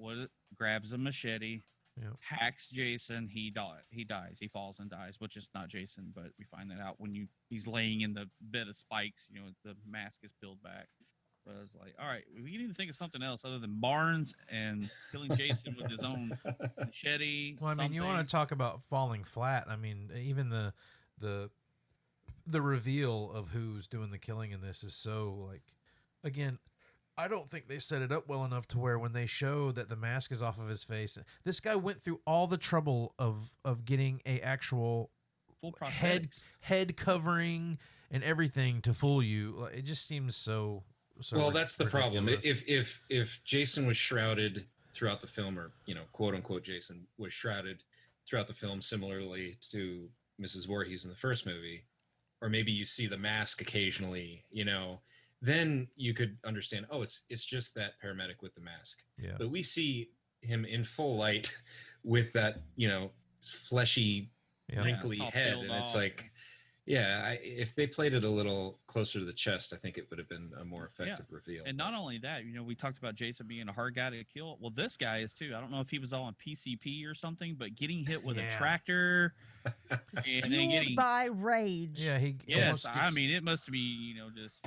grabs a machete, hacks Jason. He dies. He falls and dies, which is not Jason, but we find that out when he's laying in the bed of spikes. The mask is peeled back. But I was like, all right, we need to think of something else other than barns and killing Jason with his own machete. well, I mean, you want to talk about falling flat. I mean, even the reveal of who's doing the killing in this is so like, again, I don't think they set it up well enough to where when they show that the mask is off of his face, this guy went through all the trouble of getting a actual full head covering and everything to fool you. It just seems so well, that's the ridiculous. problem. If Jason was shrouded throughout the film, or quote unquote Jason was shrouded throughout the film, similarly to Mrs. Voorhees in the first movie, or maybe you see the mask occasionally, then you could understand, oh, it's just that paramedic with the mask. Yeah. But we see him in full light with that, fleshy, wrinkly head, and it's like, Yeah, if they played it a little closer to the chest, I think it would have been a more effective reveal. And not only that, we talked about Jason being a hard guy to kill. Well, this guy is too. I don't know if he was all on PCP or something, but getting hit with a tractor and then getting by rage. Yeah, yes. I mean, it must be just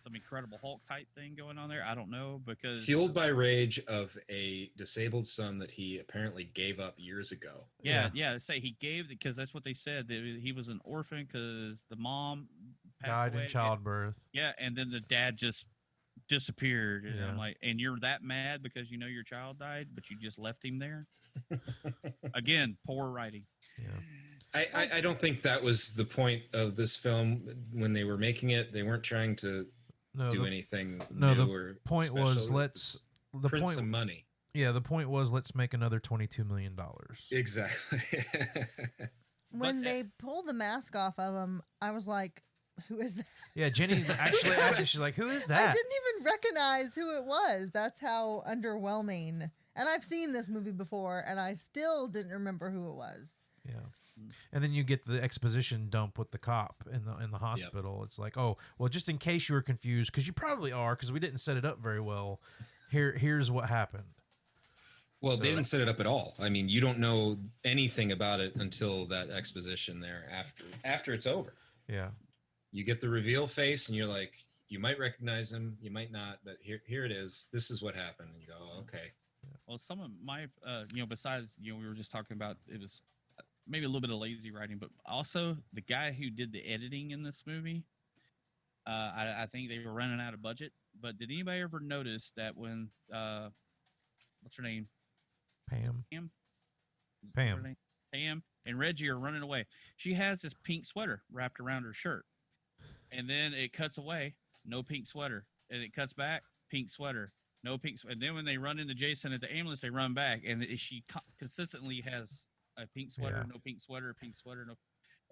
some Incredible Hulk type thing going on there. I don't know, because fueled by rage of a disabled son that he apparently gave up years ago. Yeah. Say he gave, because that's what they said. He was an orphan because the mom died in childbirth. Yeah, and then the dad just disappeared. And I'm like, and you're that mad because your child died, but you just left him there? Again, poor writing. Yeah. I don't think that was the point of this film when they were making it. They weren't trying to do anything. No, new the or point special. was print some money. Yeah, the point was let's make another $22 million. Exactly. When they pulled the mask off of him, I was like, "Who is that?" Yeah, Jenny actually she's like, "Who is that?" I didn't even recognize who it was. That's how underwhelming. And I've seen this movie before, and I still didn't remember who it was. Yeah. And then you get the exposition dump with the cop in the hospital. Yep. It's like, oh, well, just in case you were confused, because you probably are, because we didn't set it up very well. Here's what happened. Well, they didn't set it up at all. I mean, you don't know anything about it until that exposition there after it's over. Yeah. You get the reveal face, and you're like, you might recognize him, you might not, but here it is. This is what happened, and you go, oh, okay. Well, some of my, besides, we were just talking about, it was maybe a little bit of lazy writing, but also the guy who did the editing in this movie, I think they were running out of budget. But did anybody ever notice that when what's her name? Pam and Reggie are running away, she has this pink sweater wrapped around her shirt, and then it cuts away, no pink sweater, and it cuts back, pink sweater, no pink sweater. And then when they run into Jason at the ambulance, they run back, and she consistently has a pink sweater, no pink sweater, pink sweater, no.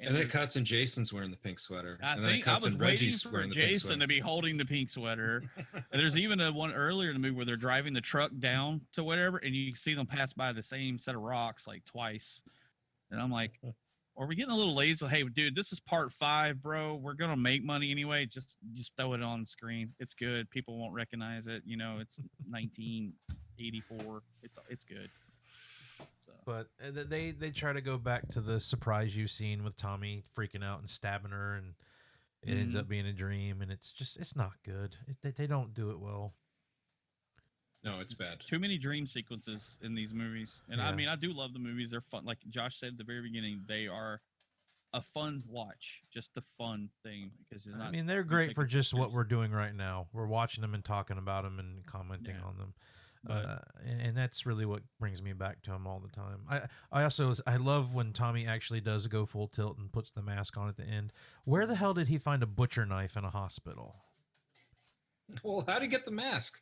And then it cuts and Jason's wearing the pink sweater. I think I was waiting for Jason to be holding the pink sweater. And there's even one earlier in the movie where they're driving the truck down to whatever, and you can see them pass by the same set of rocks like twice. And I'm like, are we getting a little lazy? Hey, dude, this is part 5, bro. We're gonna make money anyway. Just throw it on the screen. It's good. People won't recognize it. It's 1984. It's good. But they try to go back to the surprise you scene with Tommy freaking out and stabbing her, and it ends up being a dream, and it's not good. They don't do it well. No, it's bad. Too many dream sequences in these movies. And I mean, I do love the movies. They're fun. Like Josh said at the very beginning, they are a fun watch, just a fun thing. Because it's not, I mean, they're great for just what we're doing right now. We're watching them and talking about them and commenting on them. And that's really what brings me back to him all the time. I love when Tommy actually does go full tilt and puts the mask on at the end. Where the hell did he find a butcher knife in a hospital? Well, how did he get the mask?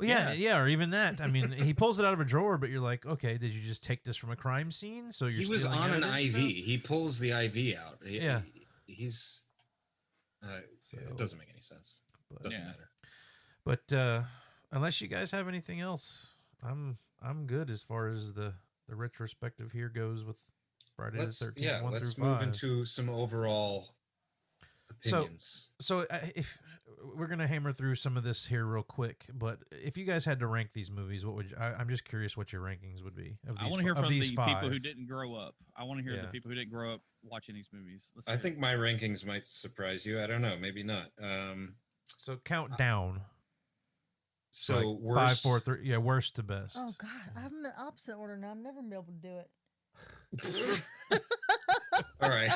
Yeah, or even that. I mean, he pulls it out of a drawer, but you're like, okay, did you just take this from a crime scene? So he was on an IV. Now? He pulls the IV out. He's. It doesn't make any sense. Doesn't matter. But unless you guys have anything else, I'm good as far as the retrospective here goes with Friday the 13th. Yeah, let's move into some overall opinions. So if we're gonna hammer through some of this here real quick, but if you guys had to rank these movies, what would I'm just curious what your rankings would be of these. I want to hear from the people who didn't grow up. I want to hear the people who didn't grow up watching these movies. I think my rankings might surprise you. I don't know, maybe not. So count down. So like worst, 5, 4, 3, yeah, worst to best. Oh God, I'm in the opposite order now. I'm never gonna be able to do it. All right.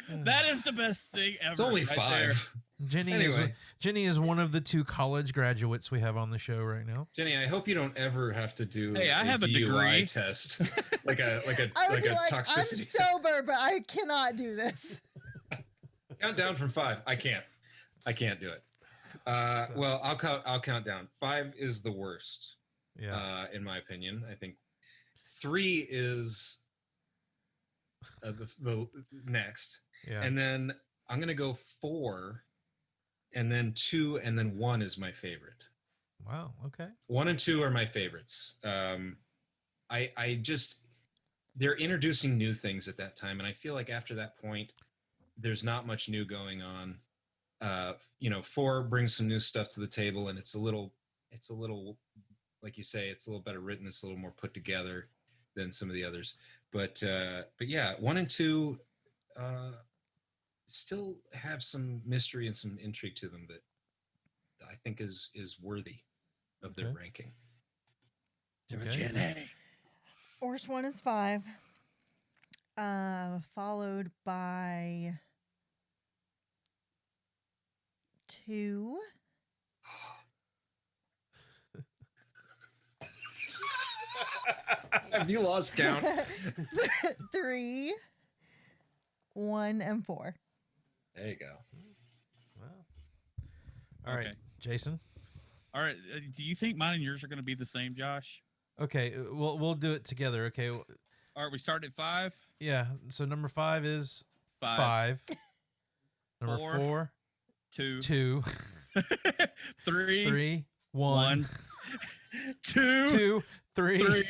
That is the best thing ever. It's only right 5. Jenny is one of the 2 college graduates we have on the show right now. Jenny, I hope you don't ever have to do I have a DUI degree test, like a toxicity. I'm sober, but I cannot do this. Count down from 5. I can't do it. Well, I'll count down. 5 is the worst. Yeah. In my opinion, I think 3 is the next. Yeah. And then I'm gonna go 4, and then 2, and then 1 is my favorite. Wow. Okay. 1 and 2 are my favorites. I just they're introducing new things at that time, and I feel like after that point, there's not much new going on. 4 brings some new stuff to the table, and it's a little, like you say, it's a little better written. It's a little more put together than some of the others. But yeah, 1 and 2 still have some mystery and some intrigue to them that I think is worthy of their ranking. Okay. Worst one is 5, followed by 2. Have you lost count? 3, 1, and 4. There you go. Well, all right, Okay. Jason. All right. Do you think mine and yours are going to be the same, Josh? Okay, we'll do it together. Okay. All right. We start at 5. Yeah. So number 5 is 5. 5. Number 4, 4, 2, 2, 3, 3, 1, 2, 2, 3,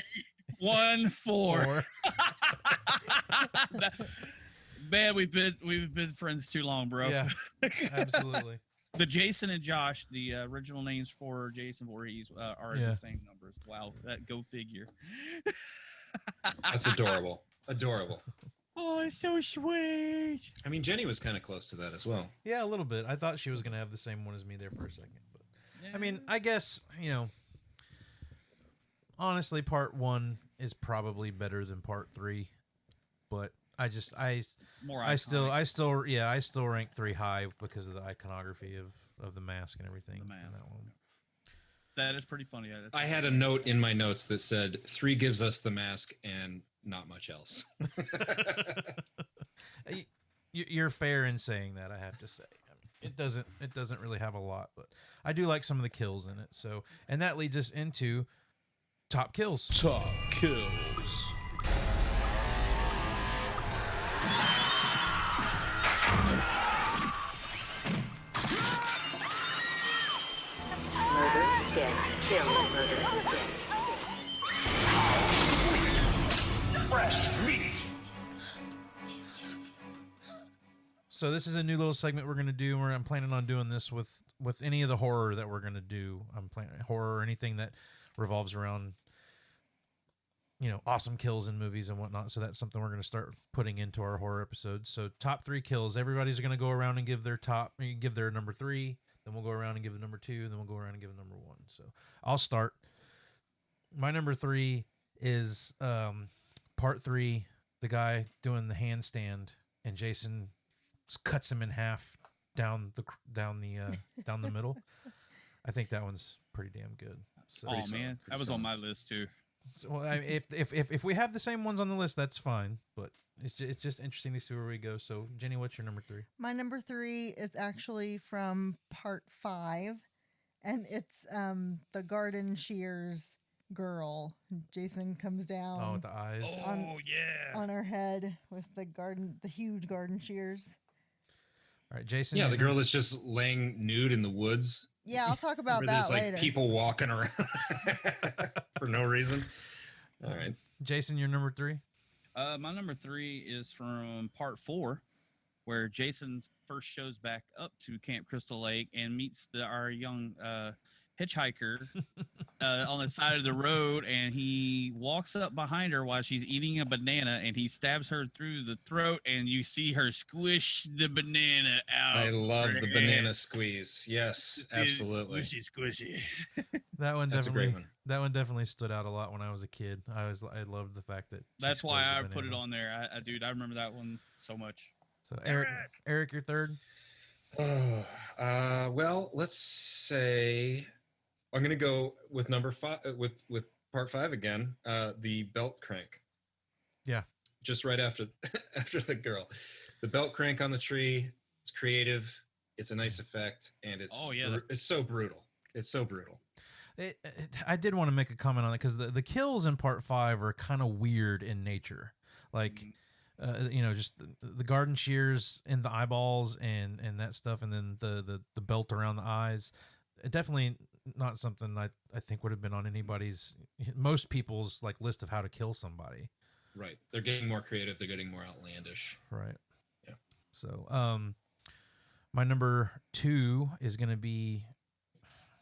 1, 4. 4. Man, we've been friends too long, bro. Yeah, absolutely. The Jason and Josh, the original names for Jason Voorhees, are the same numbers. Wow, that go figure. That's adorable. Adorable. Oh, it's so sweet. I mean, Jenny was kind of close to that as well. Yeah, a little bit. I thought she was going to have the same one as me there for a second. But I mean, I guess, honestly, part 1 is probably better than part 3. But I still rank 3 high because of the iconography of the mask and everything. The mask. That is pretty funny. I had a note in my notes that said 3 gives us the mask and not much else. You're fair in saying that, I have to say. I mean, it doesn't really have a lot, but I do like some of the kills in it. So, and that leads us into top kills. Top kills. Murder, death, kill, murder, death. Fresh meat. So this is a new little segment we're going to do. I'm planning on doing this with any of the horror that we're going to do. I'm planning horror or anything that revolves around, awesome kills in movies and whatnot. So that's something we're going to start putting into our horror episodes. So top 3 kills. Everybody's going to go around and give their number 3. Then we'll go around and give the number 2. Then we'll go around and give the number 1. So I'll start. My number 3 is part 3. The guy doing the handstand and Jason cuts him in half down the middle. I think that one's pretty damn good. So, man, that was on my list too. So, well, if we have the same ones on the list, that's fine. But it's just interesting to see where we go. So, Jenny, what's your number 3? My number 3 is actually from part 5, and it's the garden Shears girl. Jason comes down. Oh, with the eyes. On her head with the huge garden shears. All right, Jason. Yeah, the girl that's just laying nude in the woods. Yeah, I'll talk about that there's later. like people walking around for no reason. All right, Jason, your number 3. My number 3 is from part 4, where Jason first shows back up to Camp Crystal Lake and meets our young hitchhiker on the side of the road, and he walks up behind her while she's eating a banana, and he stabs her through the throat, and you see her squish the banana out. I love the banana squeeze. Yes, absolutely. Squishy. That one That's a definitely. great one. That one definitely stood out a lot when I was a kid. I loved the fact that. she That's why squeezed I the put it banana. on there. I remember that one so much. So Eric, your 3rd. Well, let's say I'm going to go with number 5 with part 5 again. The belt crank. Yeah. Just right after the girl, the belt crank on the tree. It's creative. It's a nice effect, and it's so brutal. It's so brutal. I did want to make a comment on it because the kills in part 5 are kind of weird in nature. Like, just the garden shears in the eyeballs and that stuff, and then the belt around the eyes. Definitely not something I think would have been on most people's like list of how to kill somebody. Right. They're getting more creative. They're getting more outlandish. Right. Yeah. So, my number 2 is going to be,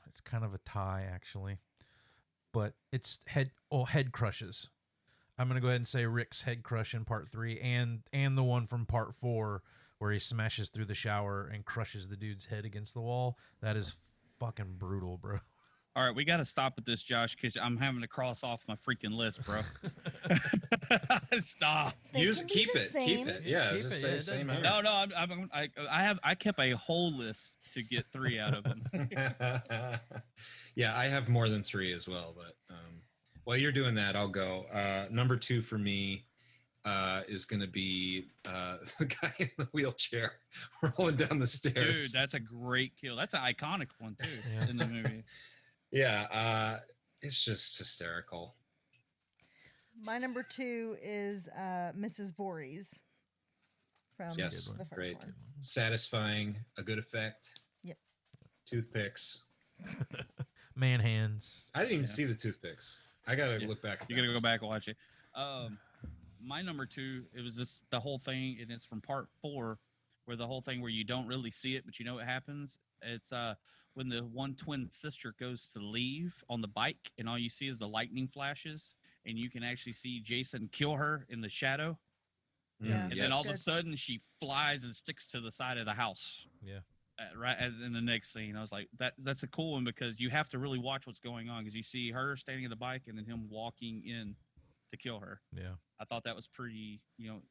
it's kind of a tie actually, but it's head crushes. I'm going to go ahead and say Rick's head crush in part 3 and the one from part 4 where he smashes through the shower and crushes the dude's head against the wall. That is fucking brutal, bro. All right, we got to stop at this, Josh, because I'm having to cross off my freaking list, bro. Stop. They Use can be keep the it. same. Keep it. Yeah, Keep just it, say yeah, it same doesn't here. No, I kept a whole list to get 3 out of them. Yeah, I have more than 3 as well, but while you're doing that, I'll go. Number 2 for me is going to be the guy in the wheelchair rolling down the stairs. Dude, that's a great kill. That's an iconic one too in the movie. Yeah, it's just hysterical. My number 2 is Mrs. Voorhees from Yes, the first great. one. Satisfying, a good effect. Yep. Toothpicks. Man hands. I didn't even Yeah. see the toothpicks. I gotta Yeah. look back. At You that. gotta go back and watch it. My number 2, it was the whole thing, and it's from part 4, where the whole thing where you don't really see it, but you know what happens. It's when the one twin sister goes to leave on the bike, and all you see is the lightning flashes, and you can actually see Jason kill her in the shadow, Yeah. and yes. then all of a Good. sudden she flies and sticks to the side of the house. Yeah. In the next scene, I was like, that's a cool one because you have to really watch what's going on because you see her standing at the bike and then him walking in to kill her. Yeah. I thought that was pretty,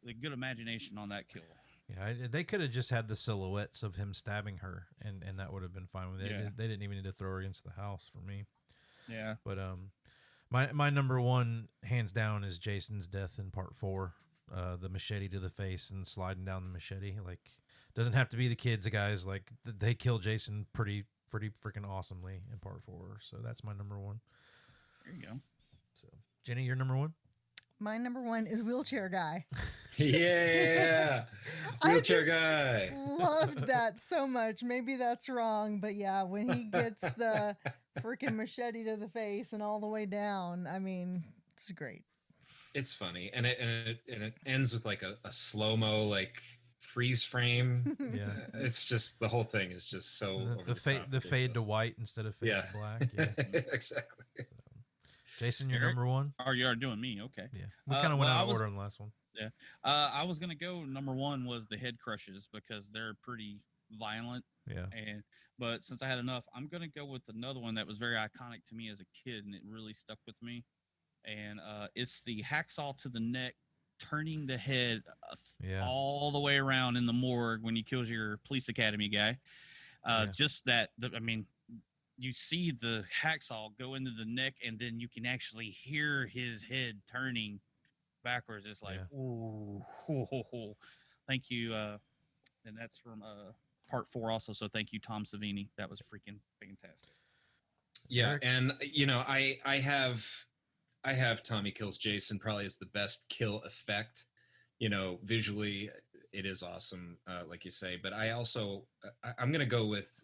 a good imagination on that kill. Yeah, they could have just had the silhouettes of him stabbing her, and that would have been fine with it. Yeah. They didn't even need to throw her against the house for me. Yeah. But my number 1, hands down, is Jason's death in part 4. The machete to the face and sliding down the machete. Like, doesn't have to be the kids, guys. Like, they kill Jason pretty freaking awesomely in part 4. So that's my number 1. There you go. So, Jenny, your number 1? My number 1 is Wheelchair Guy. Yeah, I wheelchair just guy. Loved that so much. Maybe that's wrong, but yeah, when he gets the freaking machete to the face and all the way down, I mean, it's great. It's funny, and it ends with like a slow mo like freeze frame. Yeah. It's just the whole thing is just so over The fade top the fade to ridiculous. white instead of fade Yeah. to black. Yeah. Exactly. Jason, your Eric? number 1? Oh, you are doing me. Okay. Yeah. We kind of went well, out I of was- order on the last one. I was going to go number 1 was the head crushes because they're pretty violent. Yeah. But since I had enough, I'm going to go with another one that was very iconic to me as a kid and it really stuck with me. And it's the hacksaw to the neck, turning the head Yeah. all the way around in the morgue when he kills your police academy guy. Yeah. Just that, you see the hacksaw go into the neck and then you can actually hear his head turning backwards. It's like, Yeah. ooh, ho, ho, ho. Thank you. And that's from part 4 also. So thank you, Tom Savini. That was freaking fantastic. Yeah, Eric? and I have Tommy Kills Jason probably as the best kill effect. Visually it is awesome, like you say. But I also I'm gonna go with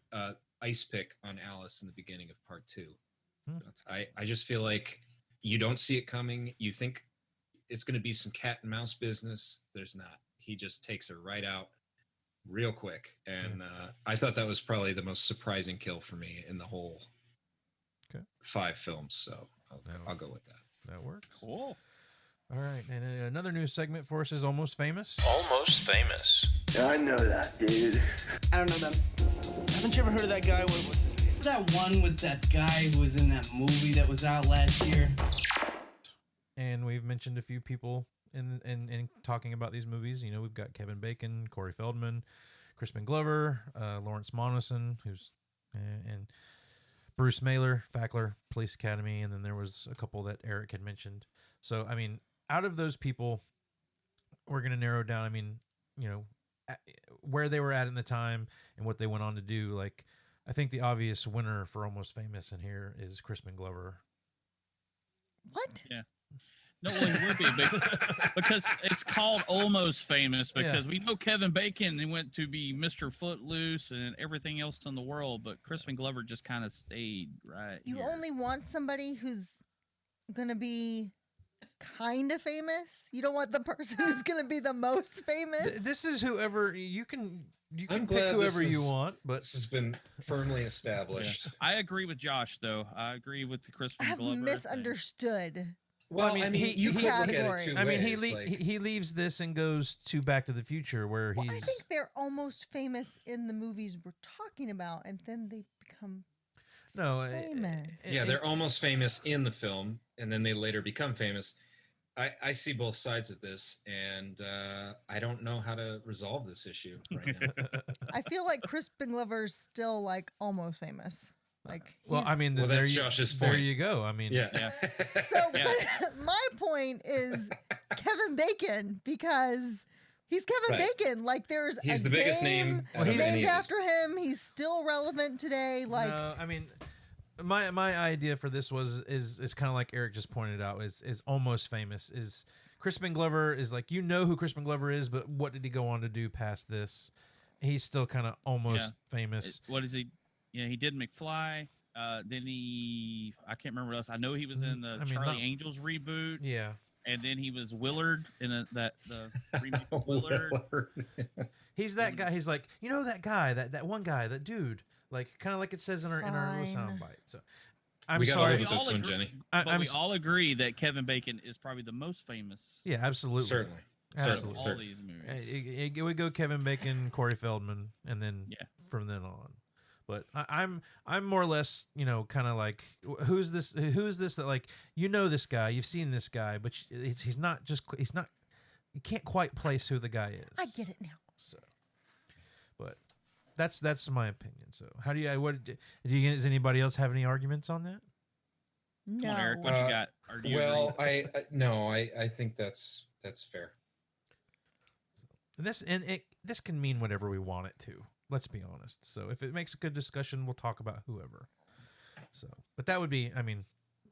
Ice Pick on Alice in the beginning of part 2. I just feel like you don't see it coming. You think it's gonna be some cat and mouse business. There's not. He just takes her right out real quick, and I thought that was probably the most surprising kill for me in the whole 5 films. So I'll go with that. That works. Cool. All right. And another new segment for us is Almost Famous. Almost famous. I know that, dude. I don't know them. Haven't you ever heard of that guy? What's his name? That one with that guy who was in that movie that was out last year. And we've mentioned a few people in talking about these movies. We've got Kevin Bacon, Corey Feldman, Crispin Glover, Lawrence Monason, who's and Bruce Mailer, Fackler, Police Academy, and then there was a couple that Eric had mentioned. So, I mean, out of those people, we're going to narrow down, where they were at in the time and what they went on to do. Like, I think the obvious winner for Almost Famous in here is Crispin Glover. What? Yeah. No, well, he would be because it's called Almost Famous because we know Kevin Bacon he went to be Mr. Footloose and everything else in the world, but Crispin Glover just kind of stayed right. You here. only want somebody who's going to be kind of famous. You don't want the person who's going to be the most famous. This is whoever you can I'm pick glad whoever this you is- want, but This has been firmly established. I agree with Josh, though. I agree with the Crispin I've Glover thing. misunderstood. Well, I mean, you could look at it category. two I mean, ways. he leaves this and goes to Back to the Future, where Well, he's I think they're almost famous in the movies we're talking about, and then they become famous. yeah, they're almost famous in the film, and then they later become famous. I see both sides of this, and I don't know how to resolve this issue right now. I feel like Crispin Glover's still like almost famous. Like, well, I mean, Well, there that's you, Josh's there point. you go. I mean, Yeah. so Yeah. but my point is Kevin Bacon, because he's Kevin Right. Bacon. Like, there's He's a the biggest game name Well, he's- named after him. He's still relevant today. Like, no, I mean, my idea for this is kind of like Eric just pointed out is almost famous. Is Crispin Glover is like, you know who Crispin Glover is, but what did he go on to do past this? He's still kind of almost famous. What is he? Yeah, he did McFly. Then I can't remember what else. I know he was in the I mean, Charlie not- Angels reboot, Yeah, and then he was Willard in the remake of Willard. he's that guy. He's like, you know that guy, that one guy, that dude. Like, kind of like it says in our little Fine. soundbite. So, I'm We gotta sorry. live with this one, Jenny. But I'm we s- all agree that Kevin Bacon is probably the most famous. Yeah, absolutely. Certainly. out of Absolutely. all Certainly. these movies. It would go Kevin Bacon, Corey Feldman, and then Yeah. from then on. But I'm more or less, kind of like, who's this that, like, this guy, you've seen this guy, but he's not, you can't quite place who the guy is. I get it now. So, but that's my opinion. So how do you does anybody else have any arguments on that? Come No. on, Eric, what you got? Or do you Well, agree? I think that's fair. This can mean whatever we want it to. Let's be honest. So if it makes a good discussion, we'll talk about whoever. So, but that would be, I mean,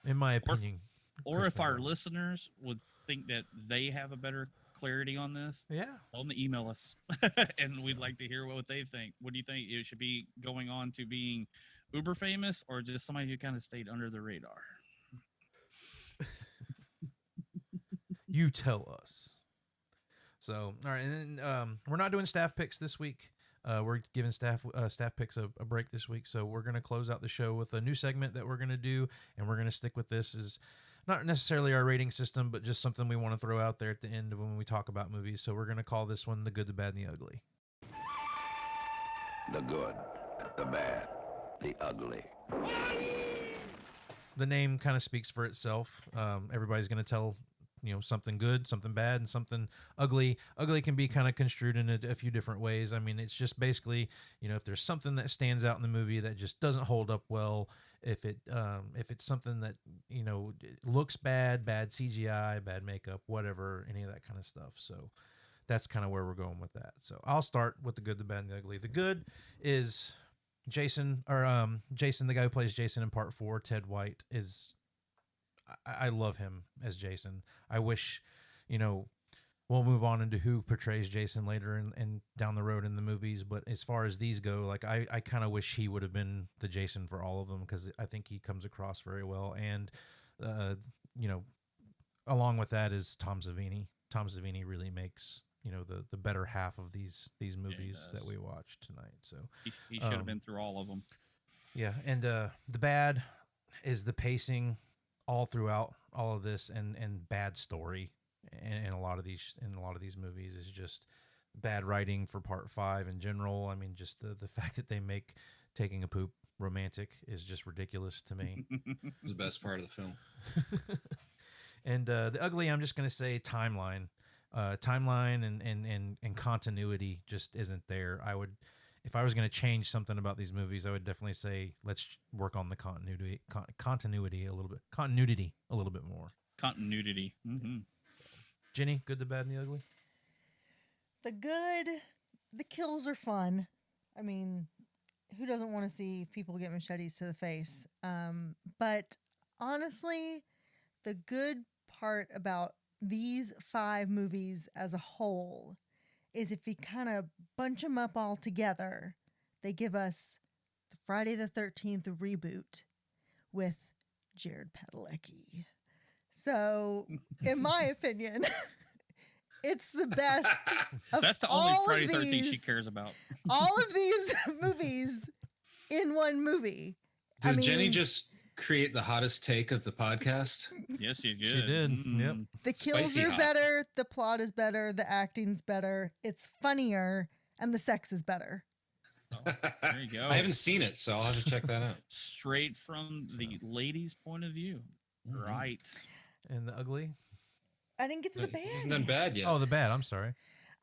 in my opinion. Or if Crispin our Glover. listeners would think that they have a better clarity on this, Yeah. tell them to email us, and we'd like to hear what they think. What do you think it should be going on to being uber famous, or just somebody who kind of stayed under the radar? You tell us. So, all right, and then we're not doing staff picks this week. We're giving staff picks a break this week, so we're going to close out the show with a new segment that we're going to do, and we're going to stick with this. Is not necessarily our rating system, but just something we want to throw out there at the end of when we talk about movies. So we're going to call this one The Good, the Bad, and the Ugly. The good, the bad, the ugly. The name kind of speaks for itself. Everybody's going to tell something good, something bad, and something ugly. Ugly can be kind of construed in a few different ways. I mean, it's just basically, if there's something that stands out in the movie that just doesn't hold up well, if it's something that it looks bad CGI, bad makeup, whatever, any of that kind of stuff. So that's kind of where we're going with that. So I'll start with the good, the bad, and the ugly. The good is Jason, the guy who plays Jason in Part 4, Ted White, is. I love him as Jason. I wish, we'll move on into who portrays Jason later and down the road in the movies. But as far as these go, like I kind of wish he would have been the Jason for all of them, because I think he comes across very well. And, along with that is Tom Savini. Tom Savini really makes, the better half of these movies that we watched tonight. So He should have been through all of them. yeah. And the bad is the pacing all throughout all of this, and bad story in a lot of these movies is just bad writing for Part 5 in general. I mean, just the fact that they make taking a poop romantic is just ridiculous to me. It's the best part of the film. And the ugly, I'm just gonna say timeline and continuity just isn't there. If I was going to change something about these movies, I would definitely say let's work on the continuity a little bit more. Continuity. Mm-hmm. Jenny, good, the bad, and the ugly. The good, the kills are fun. I mean, who doesn't want to see people get machetes to the face? But honestly, the good part about these 5 movies as a whole is if you kind of bunch them up all together, they give us the Friday the 13th reboot with Jared Padalecki. So, in my opinion, it's the best of That's the only all Friday of 13 she these, cares about. all of these movies in one movie. Does Jenny just create the hottest take of the podcast? Yes, she did. She did. Yep. The kills Spicy are hot. better, the plot is better, the acting's better, it's funnier, and the sex is better. Oh, there you go. I haven't seen it, so I'll have to check that out. Straight from the lady's point of view. Mhm. Right. And the ugly. I didn't get to the He bad. hasn't done bad yet. Oh, the bad. I'm sorry.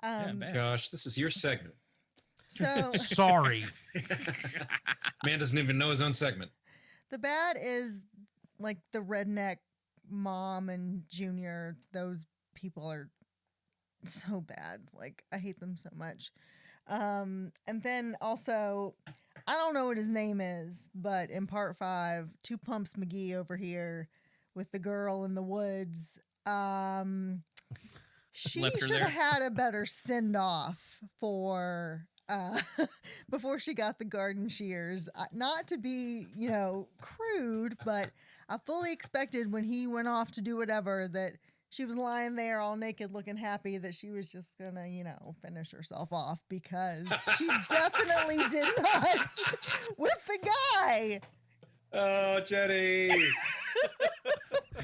Yeah, bad. Gosh, this is your segment. So Sorry. Man doesn't even know his own segment. the bad is like the redneck mom and Junior. Those people are so bad. Like, I hate them so much. And then also, I don't know what his name is, but in part 5, Two Pumps McGee over here with the girl in the woods. She Left her should there. have had a better send off for before she got the garden shears. Not to be, crude, but I fully expected when he went off to do whatever that she was lying there all naked looking happy that she was just gonna, finish herself off, because she definitely did not with the guy. Oh, Jenny.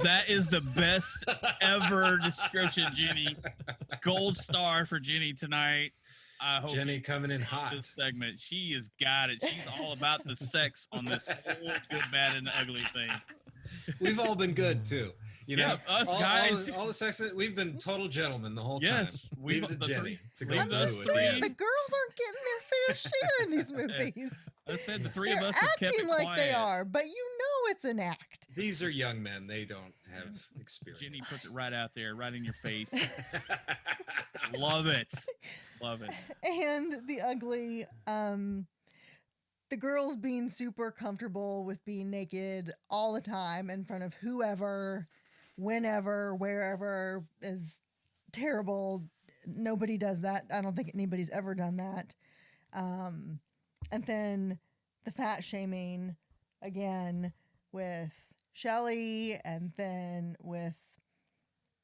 That is the best ever description, Jenny. Gold star for Jenny tonight. I hope Jenny coming in hot. this segment. She has got it. She's all about the sex on this whole good, bad, and the ugly thing. We've all been good too. Yeah, us guys. all the sex. We've been total gentlemen the whole time. Yes, Leave it to the Jenny three- to go I'm through just with saying, The it. girls aren't getting their fair share in these movies. I said the three They're of us have kept acting it like quiet. they are, but it's an act. These are young men. They don't have experience. Jenny puts it right out there, right in your face. Love it. Love it. And the ugly, the girls being super comfortable with being naked all the time in front of whoever, whenever, wherever is terrible. Nobody does that. I don't think anybody's ever done that. And then the fat shaming again with Shelley, and then with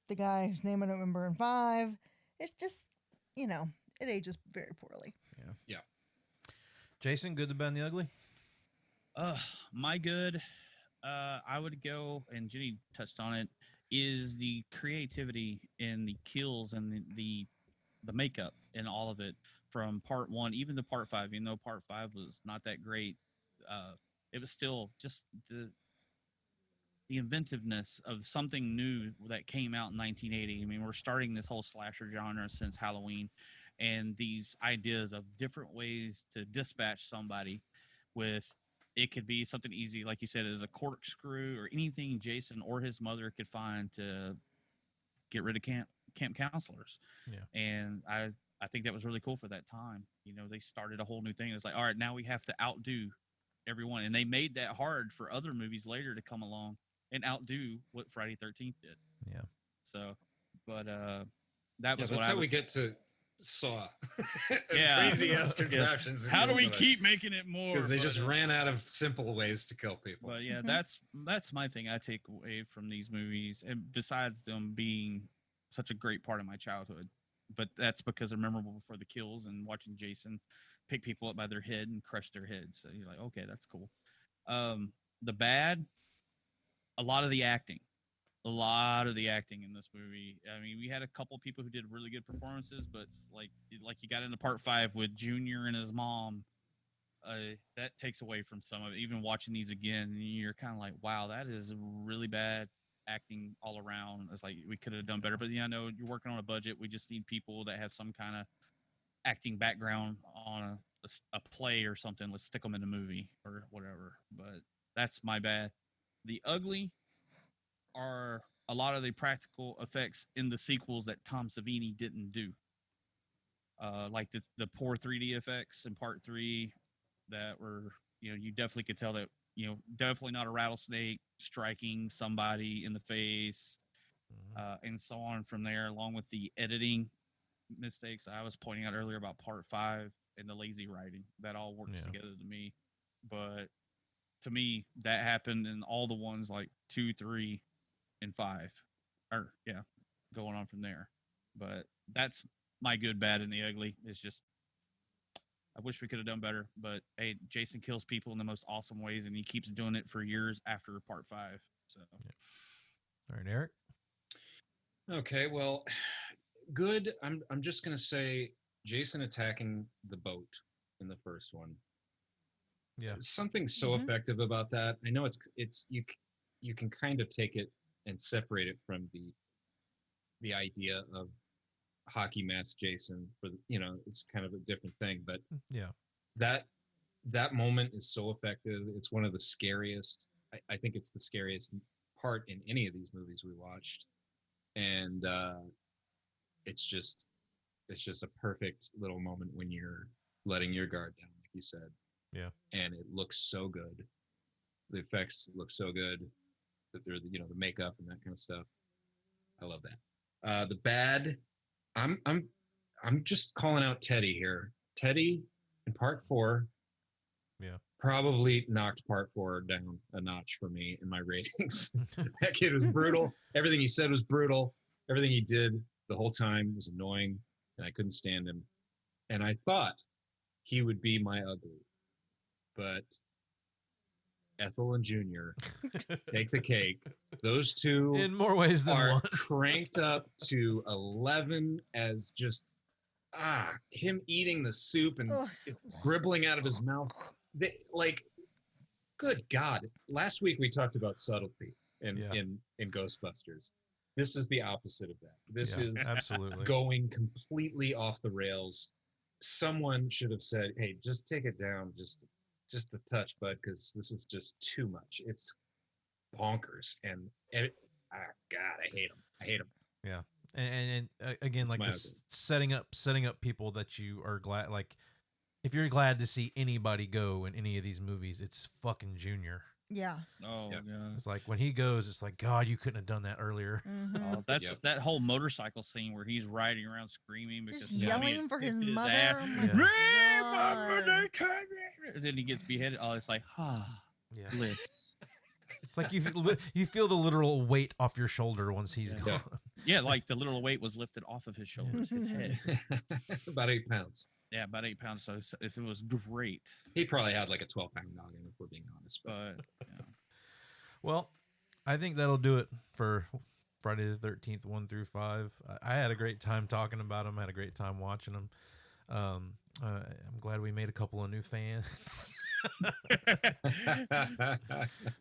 the guy whose name I don't remember in 5. It's just, it ages very poorly. Yeah. Jason, good, the bad, and the ugly. My good, I would go, and Jenny touched on it, is the creativity in the kills and the makeup and all of it from part 1 even to part 5. Even though part 5 was not that great, it was still just the inventiveness of something new that came out in 1980. I mean, we're starting this whole slasher genre since Halloween, and these ideas of different ways to dispatch somebody with, it could be something easy, like you said, as a corkscrew, or anything Jason or his mother could find to get rid of camp counselors. Yeah. And I think that was really cool for that time. They started a whole new thing. It's like, all right, now we have to outdo everyone. And they made that hard for other movies later to come along and outdo what Friday 13th did. Yeah. So, but that was That's what how I we was, get to Saw. Yeah. Crazy ass contraptions. How do we keep making it more? Because they just But, ran out of simple ways to kill people. But yeah, that's my thing I take away from these movies, and besides them being such a great part of my childhood. But that's because they're memorable for the kills and watching Jason pick people up by their head and crush their heads. So you're like, okay, that's cool. The bad, a lot of the acting in this movie. I mean, we had a couple people who did really good performances, but like you got into part 5 with Junior and his mom. That takes away from some of it. Even watching these again, you're kind of like, wow, that is really bad acting all around. It's like, we could have done better. But I know you're working on a budget. We just need people that have some kind of acting background on a play or something. Let's stick them in a movie or whatever. But that's my bad. The ugly are a lot of the practical effects in the sequels that Tom Savini didn't do. Like the poor 3D effects in part 3 that were, you definitely could tell that, definitely not a rattlesnake striking somebody in the face, and so on from there, along with the editing mistakes I was pointing out earlier about part 5 and the lazy writing. That all works together to me. But to me, that happened in all the ones like 2, 3, in 5, or going on from there. But that's my good, bad, and the ugly. It's just I wish we could have done better. But hey, Jason kills people in the most awesome ways, and he keeps doing it for years after part 5. So, All right, Eric. Okay, well, good. I'm just gonna say Jason attacking the boat in the first one. Yeah. Something so effective about that. I know it's you can kind of take it and separate it from the idea of hockey mask Jason for it's kind of a different thing, but yeah, that moment is so effective. It's one of the scariest. I think it's the scariest part in any of these movies we watched, and it's just a perfect little moment when you're letting your guard down, like you said. Yeah, and it looks so good. The effects look so good. That they're the makeup and that kind of stuff. I love that. The bad, I'm just calling out Teddy here. Teddy in part 4. Yeah. Probably knocked part 4 down a notch for me in my ratings. That kid was brutal. Everything he said was brutal. Everything he did the whole time was annoying, and I couldn't stand him. And I thought he would be my ugly, but Ethel and Junior take the cake. Those two in more ways than are one. cranked up to 11 as just him eating the soup and gribbling out of his mouth. Good God. Last week we talked about subtlety in Ghostbusters. This is the opposite of that. This is absolutely going completely off the rails. Someone should have said, hey, just take it down just a touch, bud, because this is just too much. It's bonkers. And God, I hate him. Yeah. And again, That's like this, setting up people that you are glad, like if you're glad to see anybody go in any of these movies, it's fucking Junior. Yeah. Oh, yeah. It's like when he goes, it's like, God, you couldn't have done that earlier. Mm-hmm. Oh, that's that whole motorcycle scene where he's riding around screaming because just yelling for his mother. Then he gets beheaded. Oh, it's like, bliss. It's like you feel the literal weight off your shoulder once he's gone. Yeah, like the literal weight was lifted off of his shoulders, his head. About 8 pounds. Yeah, about 8 pounds. So it was great. He probably had like a 12-pound noggin, if we're being honest. But well, I think that'll do it for Friday the 13th, 1 through 5. I had a great time talking about them. I had a great time watching them. I'm glad we made a couple of new fans.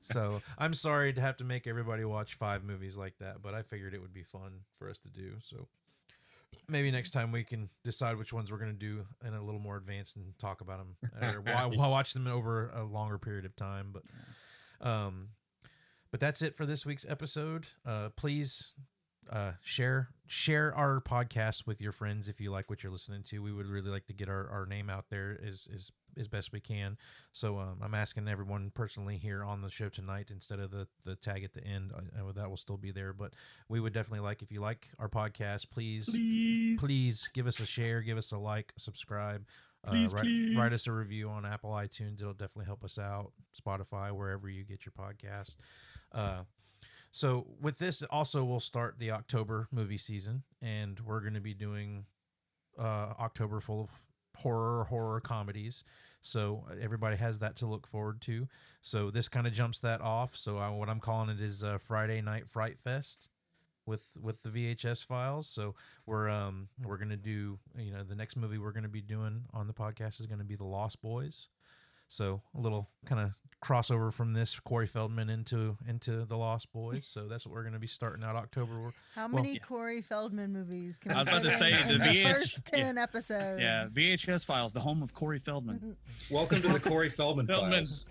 So I'm sorry to have to make everybody watch 5 movies like that, but I figured it would be fun for us to do. So maybe next time we can decide which ones we're going to do in a little more advanced and talk about them, or watch them over a longer period of time. But that's it for this week's episode. Please share our podcast with your friends if you like what you're listening to. We would really like to get our name out there as best we can. So I'm asking everyone personally here on the show tonight, instead of the tag at the end, that will still be there. But we would definitely like, if you like our podcast, please give us a share, give us a like, subscribe. Please. Write us a review on Apple iTunes. It'll definitely help us out. Spotify, wherever you get your podcast. So with this, also we'll start the October movie season, and we're going to be doing October full of horror comedies. So everybody has that to look forward to. So this kind of jumps that off. So what I'm calling it is Friday Night Fright Fest with the VHS files. So we're going to do, the next movie we're going to be doing on the podcast is going to be The Lost Boys. So a little kind of crossover from this Corey Feldman into The Lost Boys. So that's what we're going to be starting out October. How many Corey Feldman movies can we I was about to fit say in the first 10 episodes? Yeah, VHS Files, the home of Corey Feldman. Welcome to the Corey Feldman files.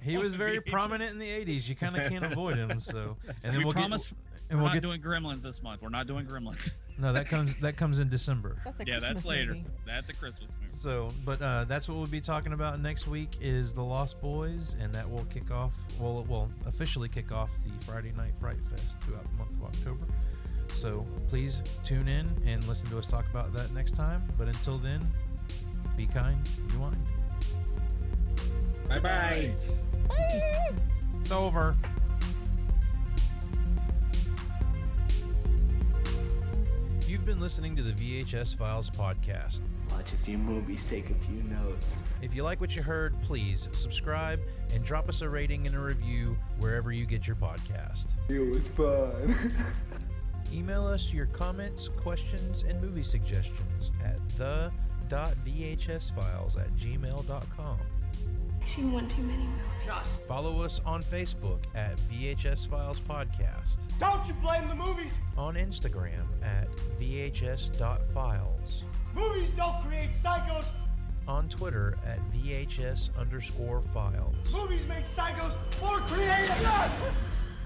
He was very prominent in the 80s. You kind of can't avoid him. So, and then we're not doing Gremlins this month. We're not doing Gremlins. No, that comes in December. That's a Christmas that's later. movie. That's a Christmas movie. So, but that's what we'll be talking about next week is The Lost Boys, and that will kick off. Well, it will officially kick off the Friday Night Fright Fest throughout the month of October. So please tune in and listen to us talk about that next time. But until then, be kind, rewind. Bye-bye. It's over. been listening to the VHS Files podcast. Watch a few movies, take a few notes. If you like what you heard, please subscribe and drop us a rating and a review wherever you get your podcast. It was fun. Email us your comments, questions, and movie suggestions at the.vhsfiles@gmail.com. I've seen one too many movies. Follow us on Facebook at VHS Files Podcast. Don't you blame the movies. On Instagram at VHS.files. Movies don't create psychos. On Twitter at VHS_files. Movies make psychos more creative.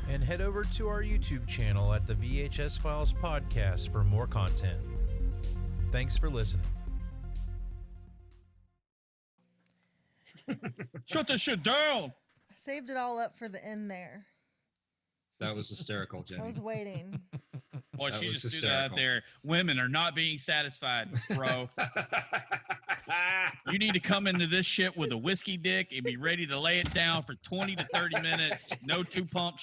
And head over to our YouTube channel at the VHS Files Podcast for more content. Thanks for listening. Shut this shit down. I saved it all up for the end there. That was hysterical, Jenny. I was waiting. Boy, That she was just threw that out hysterical. there. Women are not being satisfied, bro. You need to come into this shit with a whiskey dick and be ready to lay it down for 20 to 30 minutes. No two pump